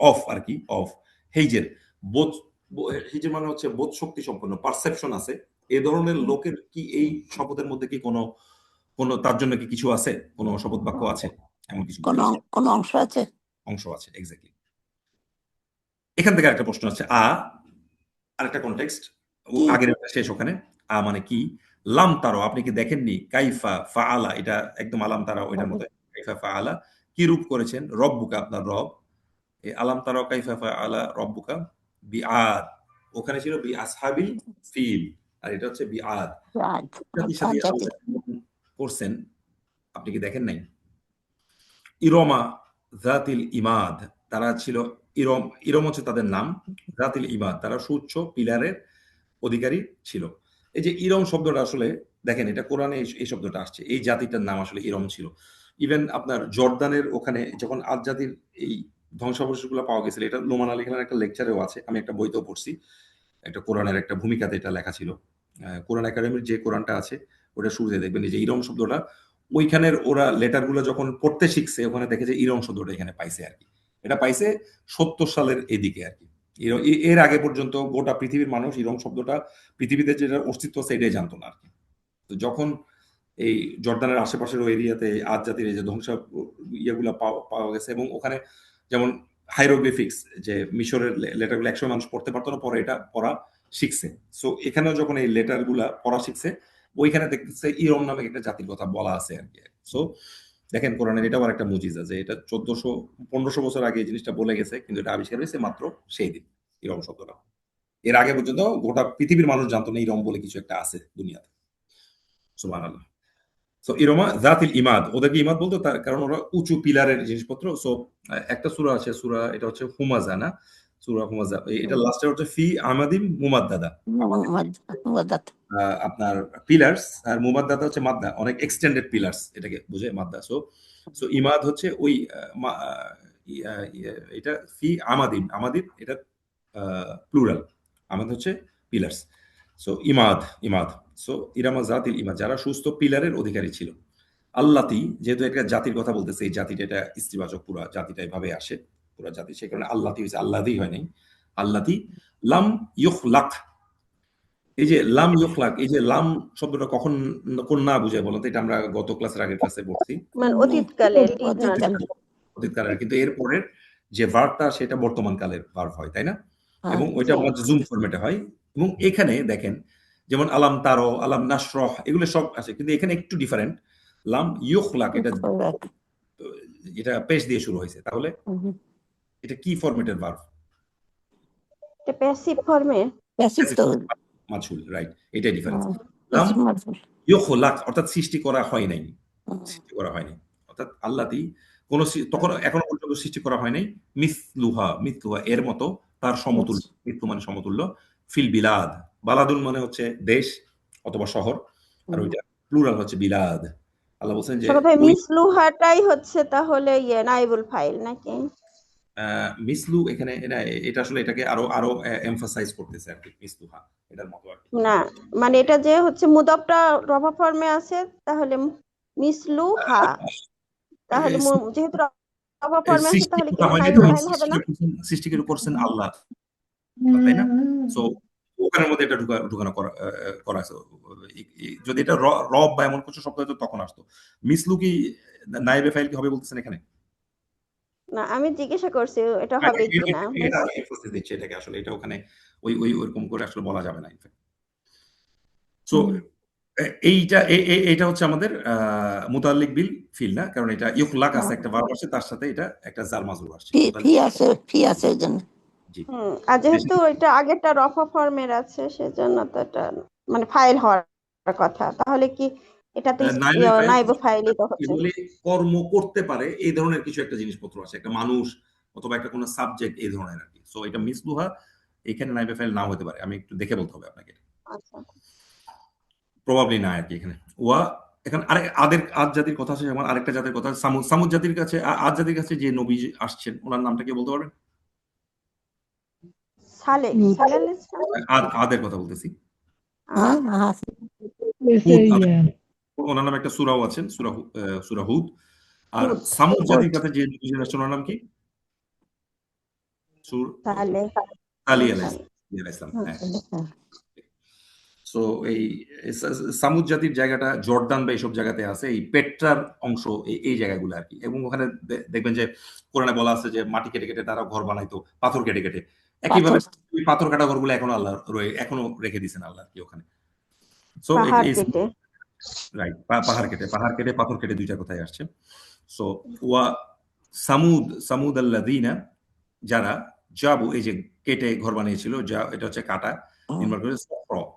অফ আর কি, অফ হেইজের বোধ, হেইজের মানে হচ্ছে বোধ শক্তি সম্পন্ন, পারসেপশন আছে এই ধরনের লোকের কি এই শপথের মধ্যে কি কোনো তার জন্য কি কিছু আছে, কোনো শপথ বাক্য আছে, এমন কিছু কোন অংশ আছে? অংশ আছে, এক্স্যাক্টলি। এখান থেকে একটা প্রশ্ন আছে, আরেকটা কনটেক্সট, আগের শেষ ওখানে। মানে কি, লাম তারো আপনি কি দেখেননি, কাইফা ফাআলা এটা একদম আলাম তারা ওইটার মতো, কাইফা ফাআলা কি রূপ করেছেন, রব্বুকা আপনার রব, এই আলাম তারো কাইফা ফাআলা রব্বুকা বিআদ, ওখানে ছিল বি আসহাবিল ফিল, আর এটা হচ্ছে বিআদ, জাতির সাথে আল্লাহ করছেন, আপনি কি দেখেন নাই। ইরমা জাতিল ইমাদ, তারা ছিল ইরম হচ্ছে তাদের নাম, জাতিল ইমাদ তারা সুউচ্চ পিলারের অধিকারী ছিল। এই যে ইরম শব্দটা আসলে দেখেন, এটা কোরআনে এই শব্দটা আসছে, এই জাতিটার নাম আসলে ইরম ছিল। ইভেন আপনার জর্দানের ওখানে যখন আদ জাতির এই ধ্বংসাবশেষগুলো পাওয়া গেছিল, এটা নোমান আলী খানের একটা লেকচারেও আছে, আমি একটা বইতেও পড়ছি, একটা কোরআনের একটা ভূমিকাতে এটা লেখা ছিল। কোরআন একাডেমির যে কোরআনটা আছে ওটা শুরুতে দেখবেন যে ইরম শব্দটা, ওইখানের ওরা লেটারগুলো যখন পড়তে শিখছে, ওখানে দেখে যে ইরম শব্দটা এখানে পাইছে আর কি, এটা পাইছে 70 সালের এদিকে আর কি। এর আগে পর্যন্ত গোটা পৃথিবীর মানুষ ইরম শব্দটা, পৃথিবীতে যেটা অস্তিত্ব আছে এটাই জানতো না আর কি। তো যখন এই জর্দানের আশেপাশের ওই এরিয়াতে আদ জাতির এই যে ধ্বংস ইয়েগুলা পাওয়া গেছে, এবং ওখানে যেমন হাইরোগ্লিফিক্স, যে মিশরের লেটারগুলো 100 মানুষ পড়তে পারতো না, পরে এটা পড়া শিখছে। সো এখানেও যখন এই লেটারগুলা পড়া শিখছে, ওইখানে দেখতেছে ইরম নামে একটা জাতির কথা বলা আছে আর কি। সো দেখেন কোরআনের এটাও একটা মুজিজা, যে এটা 1400-1500 বছর আগে এই জিনিসটা বলে গেছে, কিন্তু এটা আবিষ্কার হয়েছে মাত্র সেই দিন, ইরম শব্দটা। এর আগে পর্যন্ত গোটা পৃথিবীর মানুষ জানতো না ইরম বলে কিছু একটা আছে দুনিয়াতে। সুবহানাল্লাহ। সো ইরমা জাতিল ইমাদ, ওদেরকে ইমাদ বলতো তার কারণ ওরা উঁচু পিলারের জিনিসপত্র। সো একটা সূরা আছে, সূরা এটা হচ্ছে হুমাজা না, সূরা হুমাজা, এটা লাস্টে হচ্ছে ফি আমাদিম মুমাদ্দাদা, আপনার পিলার্স, আর মুমাদ্দাদা হচ্ছে মাদ্দা, অনেক এক্সটেন্ডেড পিলার্স এটাকে বুঝে মাদ্দা। সো ইমাদ হচ্ছে ওই এটা ফি আমাদিম এটা প্লুরাল, আমাদ হচ্ছে পিলার্স। সো ইমাদ সো ইরামা জাতিল ইমাদ, যারা সুস্থ পিলারের অধিকারী ছিল। আল্লাতি, যেহেতু একটা জাতির কথা বলতেছে, এই জাতিটা এটা স্ত্রীবাচক, পুরা জাতিটা এভাবে আসে, পুরা জাতি, সেই কারণে আল্লাতি হয়েছে, আল্লাদি হয় নাই, আল্লাতি লাম ইউখলাক। এই যে লাম ইউখলাক, এই যে লাম শব্দটা কোন না বুঝায় বলতো, এটা আমরা গত ক্লাসের আগের ক্লাসে পড়ছি, মানে অতীতকালে, অতীতকালের, কিন্তু এর পরের যে ভার্বটা সেটা বর্তমান কালের ভার্ব হয়, তাই না? এবং হ্যাঁ, ওইটা জি। মাজজুম ফরম্যাটে হয়। এবং এখানে দেখেন যেমন আলাম তারো, আলাম নাশরহ এগুলো সব আছে, কিন্তু এখানে একটু ডিফারেন্ট। লাম ইউখলাক এটা এটা পেশ দিয়ে শুরু হয়েছে, তাহলে এটা কি ফরম্যাটের ভার্ব? এটা প্যাসিভ ফর্মে। প্যাসিভ তো মাঝুল, রাইট, এটাই ডিফারেন্স। লাম প্যাসিভ মারফুল। ইউখলাক অর্থাৎ সৃষ্টি করা হয় নাই, সৃষ্টি করা হয়নি, অর্থাৎ আল্লাহই কোন তখন এখনো পর্যন্ত সৃষ্টি করা হয় নাই। মিসলুহা, মিসলুহা এর মতো, তার সমতুল্য, মিসলু মানে সমতুল্য, ফিল বিলাদ, বালাদুল মানে হচ্ছে দেশ অথবা শহর, আর ওইটা প্লুরাল হচ্ছে বিলাদ। আল্লাহ বলছেন যে ছোট ভাই ওই মিসলুহাটাই হচ্ছে তাহলে নাইবুল ফাইল নাকি? মিসলু এখানে এটা আসলে এটাকে আরো আরো এমফাসাইজ করতেছে আর কি, মিসলুহা এটার মতো আর কি। না, মানে এটা যে হচ্ছে মুদাফটা রফা ফর্মে আছে, তাহলে মিসলুহা, তাহলে যেহেতু রফা ফর্মে আছে সৃষ্টি তাহলে কি করা এটা হয়নি, নাইবুল তখন ফাইল হবে না? সৃষ্টি করছেন আল্লাহ, তাই না? সো ওখানের মধ্যে এটা ঢুকানো করা আছে। যদি এটা রব বা এমন কিছু শব্দ হতো তখন আসতো। মিসলু কি নাইবে ফাইল কি হবে বলতেছেন এখানে? না, আমি জিজ্ঞাসা করছি এটা হবে কিনা। এটা এমফাসিস দিচ্ছে এটাকে, আসলে এটা ওখানে ওই ওই ওরকম করে আসলে বলা যাবে না ইনফ্যাক্ট। সো এইটা হচ্ছে আমাদের মুতাল্লিক বিল ফিল না, কারণ এটা ইউখলাক আছে একটা ভার্ব আসছে, তার সাথে এটা একটা জার মাজরুর আসছে। ফি আছে এই জন্য। জি। আর যেহেতু এটা আগেরটা রফা ফর্মের আছে সেজন্য তো এটা মানে ফাইল হওয়ার কথা, তাহলে কি এটা তো নাইবে ফাইল নাইবুল ফাইলই তো হচ্ছে। এগুলি কর্ম করতে পারে এই ধরনের কিছু একটা জিনিসপত্র আছে, একটা মানুষ অথবা একটা কোনো সাবজেক্ট এই ধরনের আর কি। সো এটা মিসলুহা এখানে নাইবে ফাইল নাও হতে পারে, আমি একটু দেখে বলতে হবে আপনাকে, আচ্ছা, প্রবাবলি না আর কি এখানে। ওয়া এখানে আদ জাতির কথা আছে, যেমন আরেকটা জাতির কথা সামুদ জাতির কাছে, আদ জাতির কাছে যে নবী আসছেন ওনার নামটা কি বলতে পারবেন? সালেহ আদের কথা বলতেছি। হ্যাঁ, হ্যাঁ, হুদ, ওনার নামে একটা সূরাও আছেন, সূরা হুদ। আর সামুদ জাতির কাছে যে নবী আসছেন ওনার নাম কি? সালেহ। আলী আলাইহিস সালাম। হ্যাঁ। সো এই সামুদ জাতির জায়গাটা জর্দান বা এইসব জায়গাতে আছে, এই পেট্রার অংশ এই জায়গাগুলো আর কি। এবং ওখানে দেখবেন যে কোরআনে বলা আছে যে মাটি কেটে কেটে তারা ঘর বানাইতো, পাথর কেটে কেটে। একইভাবে ওই পাথর কাটা ঘরগুলো এখনো আল্লাহ এখনো রেখে দিয়েছেন আল্লাহ কি ওখানে। সো পাহাড় কেটে। রাইট, পাহাড় কেটে পাথর কেটে, দুইটা কথাই আসছে। সো ওয়া সামুদ আল্লাযীনা, যারা জাবু এই যে কেটে ঘর বানিয়েছিল, যা এটা হচ্ছে কাটা নির্মাণ করে,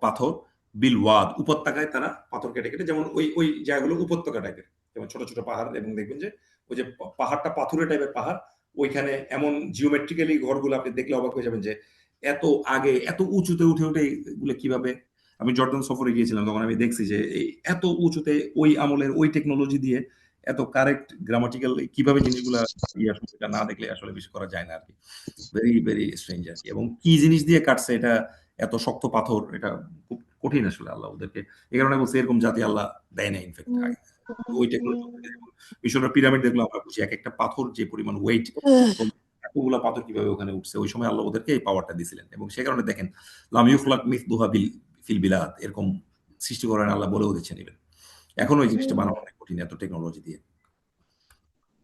পাথর বিল ওয়াদ উপত্যকায় তারা পাথর কেটে কেটে, যেমন ওই ওই জায়গাগুলো উপত্যকা টাইপের, যেমন ছোট ছোট পাহাড়, এবং দেখবেন যে ওই যে পাহাড়টা পাথুরে টাইপের পাহাড়, ওইখানে এমন জিওমেট্রিক্যালি ঘরগুলো আপনি দেখলে অবাক হয়ে যাবেন যে এত আগে এত উঁচুতে উঠে উঠে এগুলো কিভাবে। আমি জর্দান সফরে গিয়েছিলাম, তখন আমি দেখছি যে এই এত উঁচুতে ওই আমলের ওই টেকনোলজি দিয়ে এত কারেক্ট গ্রামাটিক্যাল কিভাবে জিনিসগুলা সেটা না দেখলে আসলে বিশ্বাস করা যায় না আর কি। ভেরি ভেরি স্ট্রেঞ্জ আর কি। এবং কি জিনিস দিয়ে কাটছে এটা, এত শক্ত পাথর, এটা খুব কঠিন আসলে আল্লাহ ওদেরকে। এই কারণে বলছে এরকম জাতি আল্লাহ দেয় না ইনফ্যাক্ট ওই টেকনোলজি। মিশরের পিরামিড দেখলে আমরা বুঝি এক একটা পাথর যে পরিমাণ ওয়েট, এতগুলা পাথর কিভাবে ওখানে উঠছে, ওই সময় আল্লাহ ওদেরকে এই পাওয়ারটা দিয়েছিলেন। এবং সে কারণে দেখেন লাম ইউখলাক মিসলুহা ফিল বিলাদ, এরকম সৃষ্টি করেন আল্লাহ বলেও দিচ্ছেন ইভেন। এখন ওই জিনিসটা বানানো অনেক কঠিন এত টেকনোলজি দিয়ে।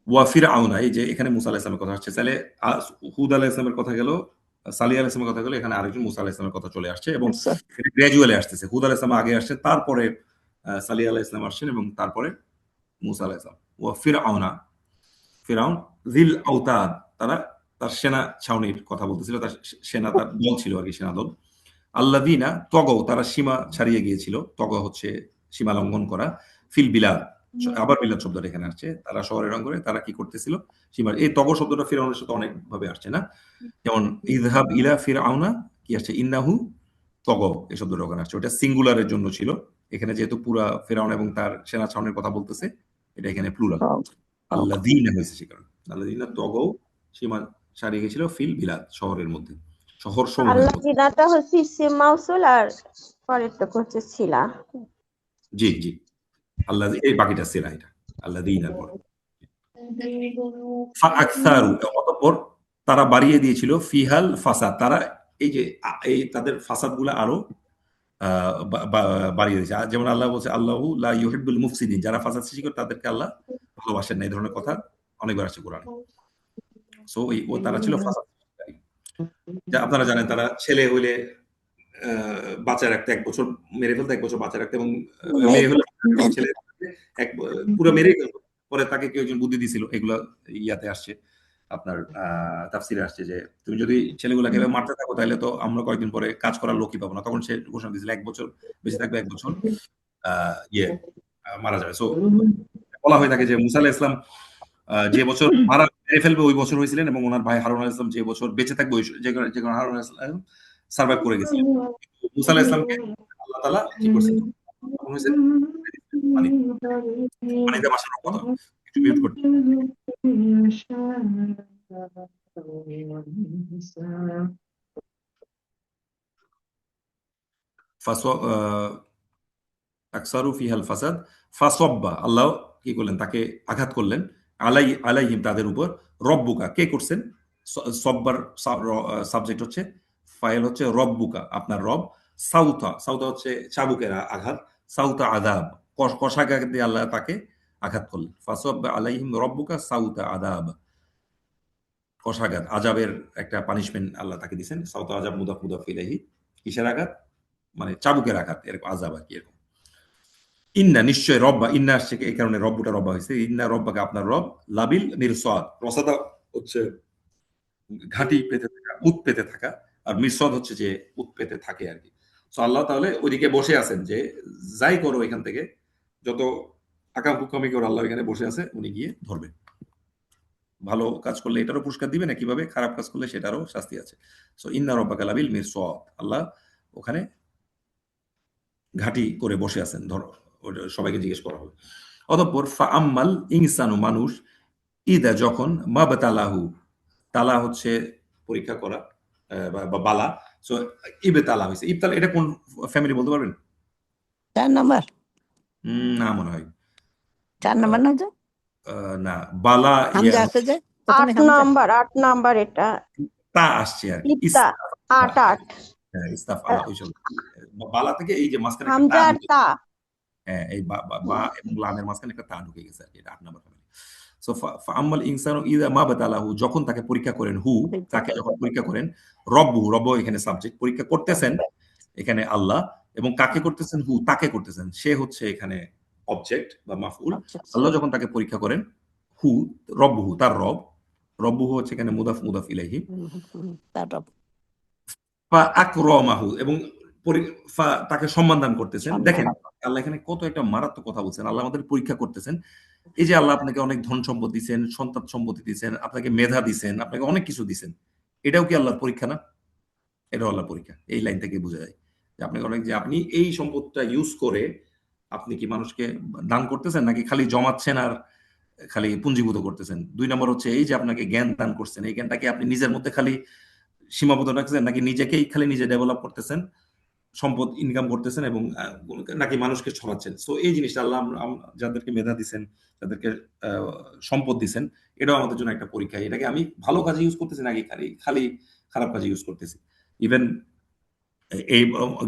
ওয়া ফিরআউনা, এই যে এখানে মুসা আলাইহিস সালামের কথা আসছে, তাহলে হুদ আলাইহিস সালামের কথা গেল, সালিহ আলাইহিস সালামের কথা গেল, এখানে আরেকজন মুসা আলাইহিস সালামের কথা চলে আসছে, এবং গ্র্যাজুয়ালি আসতেছে। হুদ আলাইহিস সালাম আগে আসছে, তারপরে সালিহ আলাইহিস সালাম আসছেন, এবং তারপরে মুসা আলাইহিস সালাম। ওয়া ফিরআউনা, ফিরআউন যিল আওতাদ, তার সেনা ছাউনির কথা বলতেছিল, তার সেনা, তার দল ছিল আর কি, সেনা দল। আল্লাযীনা তগাও, তারা সীমা ছাড়িয়ে গিয়েছিল, তগা হচ্ছে সীমা লঙ্ঘন করা, ফিল বিলাদ, আবার বিলাদ শব্দটা এখানে আসছে, তারা শহরের অঙ্গনে তারা কি করতেছিল, সীমা। এই তগ শব্দটা ফিরআউনের সাথে অনেক ভাবে আসছে না, যেমন ইযহাব ইলা ফিরআউনা কি আসছে, ইন্নাহু তগাও, এই শব্দটা ওখানে আসছে, ওটা সিঙ্গুলারের জন্য ছিল। এখানে যেহেতু পুরা ফিরআউন এবং তার সেনা ছাউনির কথা বলতেছে, এটা এখানে প্লুরাল, আল্লাযীনা হয়েছে সে কারণে। আল্লাযীনা তগাও সীমা ছাড়িয়ে গেছিল, ফিল বিলাদ শহরের মধ্যে, শহর সমূহের মধ্যে। আল্লাযীনাটা হচ্ছে ইসম মাউসুল, আর পরেরটা হচ্ছে ছিলা। জি জি, আল্লাহ, এই বাকিটা সিলা, এটা আল্লাযীনার পরে ফাআকসারু, অতঃপর তারা বাড়িয়ে দিয়েছিল, ফিহাল ফাসাদ, তারা এই যে এই তাদের ফাসাদগুলো আরো বাড়িয়ে দিয়েছে। যেমন আল্লাহ বলছে আল্লাহু লা ইউহিব্বুল মুফসিদিন, যারা ফাসাদ সৃষ্টি করে তাদেরকে আল্লাহ ভালোবাসেন না, এই ধরনের কথা অনেকবার আসছে কোরআনে। সো ও তারা ছিল ফাসাদ। যা আপনারা জানেন তারা ছেলে হইলে বাঁচা রাখতে 1 বছর, মেরে ফেলতে 1 বছর বাঁচা রাখতে, এবং মেয়ে হলে ছেলে পুরো মেরেই ফেলতো। পরে তাকে কেউ একজন বুদ্ধি দিছিল, এগুলো ইয়াতে আসছে, আপনার তাফসিরে আসছে যে তুমি যদি ছেলেগুলোকে এভাবে মারতে থাকো তাহলে তো আমরা কয়েকদিন পরে কাজ করার লোকই পাবো না। তখন সে ঘোষণা দিয়েছিল 1 বছর বেঁচে থাকবে, 1 বছর মারা যাবে। সো বলা হয়ে থাকে যে মুসা আলাইহিস সালাম যে বছর মেরে ফেলবে ওই বছর হয়েছিলেন, এবং ওনার ভাই হারুন আলাইহিস সালাম যে বছর বেঁচে থাকবে ওই যে কারণে হারুন আলাইহিস সালাম সার্ভাইভ করে গেছিলেন। মুসা আলাইহিস সালামকে আল্লাহ তাআলা কি করছেন, তখন হয়েছে পানিতে ভাসানোর কথা। একটু মিউট করতে। আকসারু ফিহাল ফাসাদ ফাসাব্বা, আল্লাহ কি করলেন, তাকে আঘাত করলেন, আলাইহিম তাদের উপর, রব্বুকা কে করছেন, সব্বার সাবজেক্ট হচ্ছে, ফাইল হচ্ছে রব্বুকা আপনার রব, সাউতা হচ্ছে চাবুকের আঘাত, সাউতা আযাব কষাঘাত দিয়ে আল্লাহ তাকে আঘাত করলেন। ফাসাব্বা আলাইহিম রব্বুকা সাউতা আযাব, কষাঘাত আযাবের একটা পানিশমেন্ট আল্লাহ তাকে দিয়েছেন। সাউতা আযাব মুদাফ মুদাফ ইলাইহি, কিসের আঘাত, মানে চাবুকের আঘাত, এরকম আযাব আর কি এরকম। ইন্না নিশ্চয় রব্বা, ইন্না আসছে এই কারণে রব্বুটা রব্বা হয়েছে, ইন্না রব্বাকে আপনার রব, লাবিল মিরসাদ, রসাদা হচ্ছে ঘাটি পেতে থাকা, উৎ পেতে থাকা, আর মিরসাদ হচ্ছে যে উৎ পেতে থাকে আর কি। সো আল্লাহ তাহলে ওইদিকে বসে আছেন যে যাই করো এখান থেকে, যত আকাম কুকামি করে আল্লাহ এখানে বসে আছে, উনি গিয়ে ধরবেন। ভালো কাজ করলে এটারও পুরস্কার দিবেন, কিভাবে খারাপ কাজ করলে সেটারও শাস্তি আছে। সো ইন্না রব্বাকা লাবিল মিরসাদ, আল্লাহ ওখানে ঘাটি করে বসে আছেন, ধরো সবাইকে জিজ্ঞেস করা হবে। অতঃপর ফাআম্মাল ইনসানু, মানুষ, ইদা যখন, মাবতালাহু, তালা হচ্ছে পরীক্ষা করা বা বালা, সো ইবতালা হয়েছে। ইবতালা এটা কোন ফ্যামিলি বলতে পারবেন? 4 নাম্বার, না মনে হয় 4 নাম্বার না যে না, বালা হামজা আছে যে 8 নাম্বার এটা তা আসছে আর কি, ইত্তা 8 ইস্তাফআলা ওইসব বালা থেকে এই যে মাঝখানে একটা হামজা আর তা, হ্যাঁ এই বা এবং লামের মাঝখানে একটা তা ঢুকে গেছে আর কি, এটা 8 নাম্বার ফ্যামিলি। সো ফাআম্মাল ইনসানু ইযা মা বাতালাহু, যখন তাকে পরীক্ষা করেন, তাকে যখন পরীক্ষা করেন, রব্বু এখানে সাবজেক্ট, পরীক্ষা করতেছেন এখানে আল্লাহ, এবং কাকে করতেছেন, তাকে করতেছেন, সে হচ্ছে এখানে অবজেক্ট বা মাফউল। আল্লাহ যখন তাকে পরীক্ষা করেন, রব্বু তার রব্বু হচ্ছে এখানে মুদাফ মুদাফ ইলাইহি, তার রব, আকরামাহু, এবং তাকে সম্মান দান করতেছেন। দেখেন আল্লাহ এখানে কত একটা মারাত্মক কথা বলছেন, আল্লাহ আমাদের পরীক্ষা করতেছেন। এই যে আল্লাহ আপনাকে অনেক ধন সম্পদ দিচ্ছেন, সন্তান সম্পত্তি দিচ্ছেন, আপনাকে মেধা দিচ্ছেন, আপনাকে অনেক কিছু দিচ্ছেন, এটাও কি আল্লাহর পরীক্ষা না? এটাও আল্লাহর পরীক্ষা। এই লাইন থেকে বোঝা যায় যে আপনাকে অনেক, যে আপনি এই সম্পদটা ইউজ করে আপনি কি মানুষকে দান করতেছেন, নাকি খালি জমাচ্ছেন আর খালি পুঞ্জীভূত করতেছেন। 2 নম্বর হচ্ছে এই যে আপনাকে জ্ঞান দান করছেন, এই জ্ঞানটাকে আপনি নিজের মধ্যে খালি সীমাবদ্ধ রাখছেন, নাকি নিজেকেই খালি নিজে ডেভেলপ করতেছেন, সম্পদ ইনকাম করতেছেন, এবং নাকি মানুষকে ছড়াচ্ছেন। সো এই জিনিসটা আল্লাহ যাদেরকে মেধা দিচ্ছেন, যাদেরকে সম্পদ দিচ্ছেন, এটাও আমাদের জন্য একটা পরীক্ষা। এটাকে আমি ভালো কাজে ইউজ করতেছি নাকি খালি খারাপ কাজে ইউজ করতেছি। ইভেন এই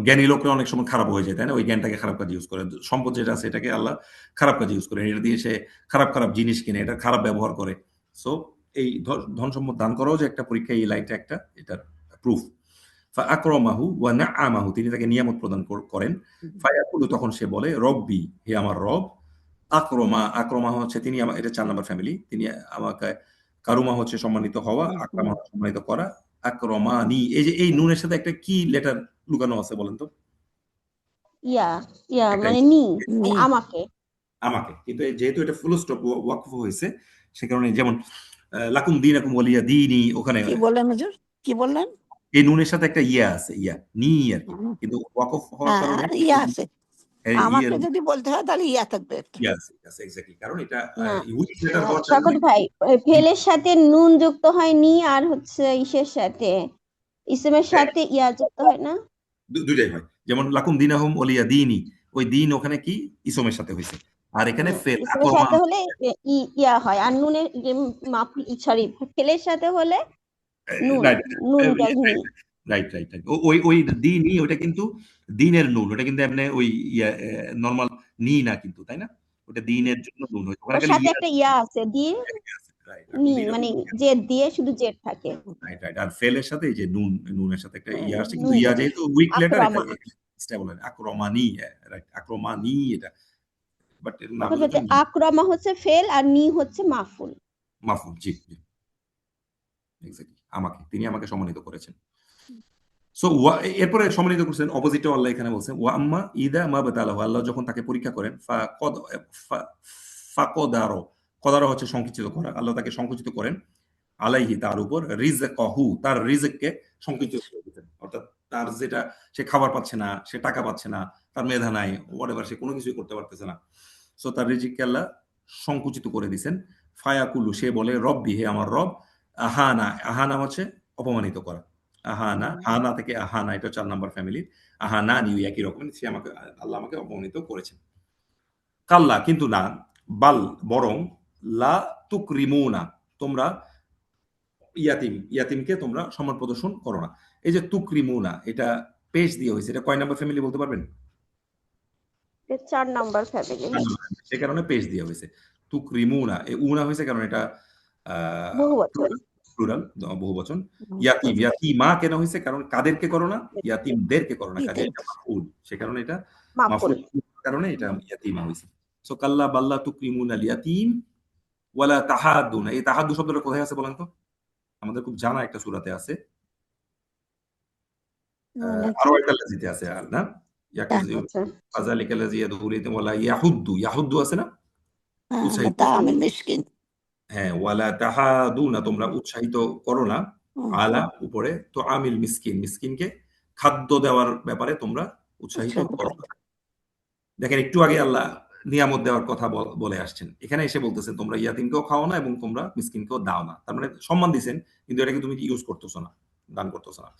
জ্ঞানী লোকরা অনেক সময় খারাপ হয়ে যায়, তাই না? ওই জ্ঞানটাকে খারাপ কাজে ইউজ করে। সম্পদ যেটা আছে এটাকে আল্লাহ খারাপ কাজে ইউজ করে, এটা দিয়ে সে খারাপ জিনিস কিনে, এটা খারাপ ব্যবহার করে। সো এই ধন সম্পদ দান করাও যে একটা পরীক্ষা, এই লাইনটা একটা এটার প্রুফ। ফাআকরামাহু ওয়া নাআমাহু, তিনি তাকে নিয়ামত প্রদান করেন। ফায়াকুলু, তখন সে বলে, রব্বি, হে আমার রব, আকরমা হচ্ছে তিনি, এটা 4 নাম্বার ফ্যামিলি, তিনি আমাকে, কারুমা হচ্ছে সম্মানিত হওয়া, আকরামা সম্মানিত করা, আকরমানি, এই যে এই নুনের সাথে একটা কি লেটার লুকানো আছে বলেন তো? ইয়া মানে মানে আমাকে, কিন্তু যেহেতু এটা ফুল স্টপ ওয়াকফ হয়েছে, সে কারণে, যেমন লাকুম দীনাকুম ওয়ালিয়া দীনি, ওখানে কি বললেন হুজুর, কি বললেন? এই নুনের সাথে একটা ইয়া আছে, নি আর কি, কিন্তু ওয়াকফ হওয়ার কারণে ইয়া আছে, আমাকে যদি বলতে হয় তাহলে ইয়া থাকবে। ইয়েস এক্স্যাক্টলি, কারণ এটা স্বাগত ভাই, ফেলের সাথে নুন যুক্ত হয় নি, আর হচ্ছে ইসের সাথে, ইসমের সাথে ইয়া যুক্ত হয় না, দুইটাই হয়। যেমন লাকুম দিনাহুম ওলিয়া দীনি, ওই দিন ওখানে কি ইসমের সাথে হয়েছে, আর এখানে ফেল ইসমের সাথে হলে ইয়া হয়, আর নুনের সরি ফেলের সাথে হলে নুন, রাইট। ওই দিনই, ওটা কিন্তু দিনের নুন, ওটা কিন্তু এমনি ওই নরমাল নি না কিন্তু, তাই না? ওটা দিনের জন্য নুন হয়েছে, ওখানে খালি সাথে একটা ইয়া আছে, দিন রাইট নি মানে জেড দিয়ে শুধু জেড থাকে। রাইট রাইট আর ফেলের সাথে এই যে নুনের সাথে একটা ইয়া আসছে, কিন্তু নুন। ইয়া যেহেতু উইক লেটার, এটা আক্রমা। স্টেবল হয় আক্রমানি, রাইট আক্রমানি এটা, বাট এর নাম অর্থাৎ হচ্ছে হচ্ছে আক্রমা হচ্ছে ফেল আর নি হচ্ছে মাফুল। মাফুল। জি জি এক্স্যাক্টলি, তিনি আমাকে সম্মানিত করেছেন। সো এরপরে সম্মানিত করছেন অপোজিটও আল্লাহ এখানে বলছেন ওয়া আম্মা ইদা মা বাতালাহু, আল্লাহ যখন তাকে পরীক্ষা করেন ফাকদারো, কদারো হচ্ছে সংকুচিত করা, আল্লাহ তাকে সংকুচিত করেন আলাইহি তার উপর, রিজকাহু তার রিজককে সংকুচিত করে দিতেন, অর্থাৎ তার যেটা সে খাবার পাচ্ছে না, সে টাকা পাচ্ছে না, তার মেধা নাই, হোয়াটএভার, সে কোনো কিছুই করতে পারতেছে না। সো তার রিজিককে আল্লাহ সংকুচিত করে দিছেন। ফায়াকুলু, সে বলে রব্বি, হে আমার রব, আহানা, আহানা হচ্ছে অপমানিত করা, আহানা, হানা থেকে আহানা, এটা 4 নাম্বার ফ্যামিলির, আহানা নিউ একই রকম, সে আমাকে, আল্লাহ আমাকে অপমানিত করেছেন। কাল্লা, কিন্তু না, বাল বরং, লা তুকরিমুনা, তোমরা ইয়াতিমকে তোমরা সম্মান প্রদর্শন করো না। এই যে তুকরিমুনা, এটা পেশ দিয়ে হয়েছে, এটা কয় নাম্বার ফ্যামিলি বলতে পারবেন? 4 নাম্বার ফ্যামিলি। সে কারণে পেশ দিয়ে হয়েছে তুকরিমুনা, এই উনা হয়েছে কারণ এটা বহুবচন। প্লুরাল, বহুবচন। ইয়াতিম, ইয়াতিমা কেন হয়েছে? কারণ কাদেরকে করো না? ইয়াতিমদেরকে করো না, কাজে এটা মাফউল, সে কারণে এটা মাফুল। মাফউল, কারণে এটা ইয়াতিমা হয়েছে। সো কাল্লা বাল্লা তুকরিমুনাল ইয়াতিম ওয়ালা তাহাদ্দুনা, এই তাহাদ্দু শব্দটা কোথায় আছে বলেন তো? আমাদের খুব জানা একটা সূরাতে আছে, আরো একটা লাজিতে আছে, আর না আচ্ছা। ফাযালিকা লাযী ইয়াদউল ইয়াতীম ওয়ালা ইয়াহুদ্দু, ইয়াহুদ্দু আছে না? উৎসাহিত, তাআমিল মিসকিন। হ্যাঁ, ওয়ালা তাহাদুনা, তোমরা উৎসাহিত করো না, আলা উপরে, তো আমিল মিসকিন, মিসকিনকে খাদ্য দেওয়ার ব্যাপারে তোমরা উৎসাহিত করো না। দেখেন একটু আগে আল্লাহ নিয়ামত দেওয়ার কথা বলে আসছেন, এখানে এসে বলতেছেন তোমরা ইয়াতিমকেও খাও না এবং তোমরা মিসকিনকেও দাও না, তার মানে সম্মান দিছেন, কিন্তু এটাকে তুমি ইউজ করতেছো না, দান করতেছো না।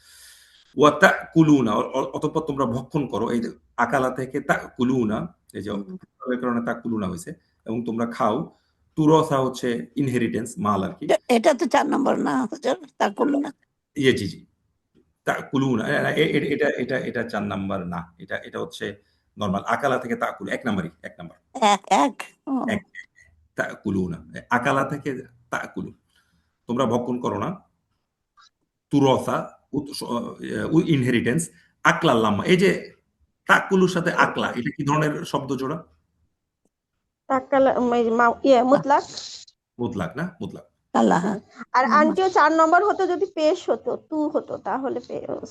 ওয়াতা কুলুনা, অতঃপর তোমরা ভক্ষণ করো, এই যে আকালা থেকে তা কুলুনা, এই যে কারণে তা কুলুনা হয়েছে, এবং তোমরা খাও। তুরসা হচ্ছে ইনহেরিটেন্স, মাল আর কি। এটা তো 4 নম্বর না হুজুর, তা করলো না। ইয়ে জি জি, তা কুলুনা, এটা এটা এটা 4 নাম্বার না, এটা এটা হচ্ছে নরমাল। আকালা থেকে তা কুলু 1 নাম্বারই, 1 নাম্বার। এক তা কুলুনা, আকালা থেকে তা কুলু, তোমরা ভক্ষণ করো না। তুরসা ইনহেরিটেন্স, আকলা লাম্মা, এই যে তাকুলুর সাথে আকলা, এটা কি ধরনের শব্দ জোড়া? তাকালা মুতলাক। মুতলাক না, মুতলাক। আল্লাহ। আর আন্টিও 4 নম্বর হতো, যদি পেশ হতো, তু হতো, তাহলে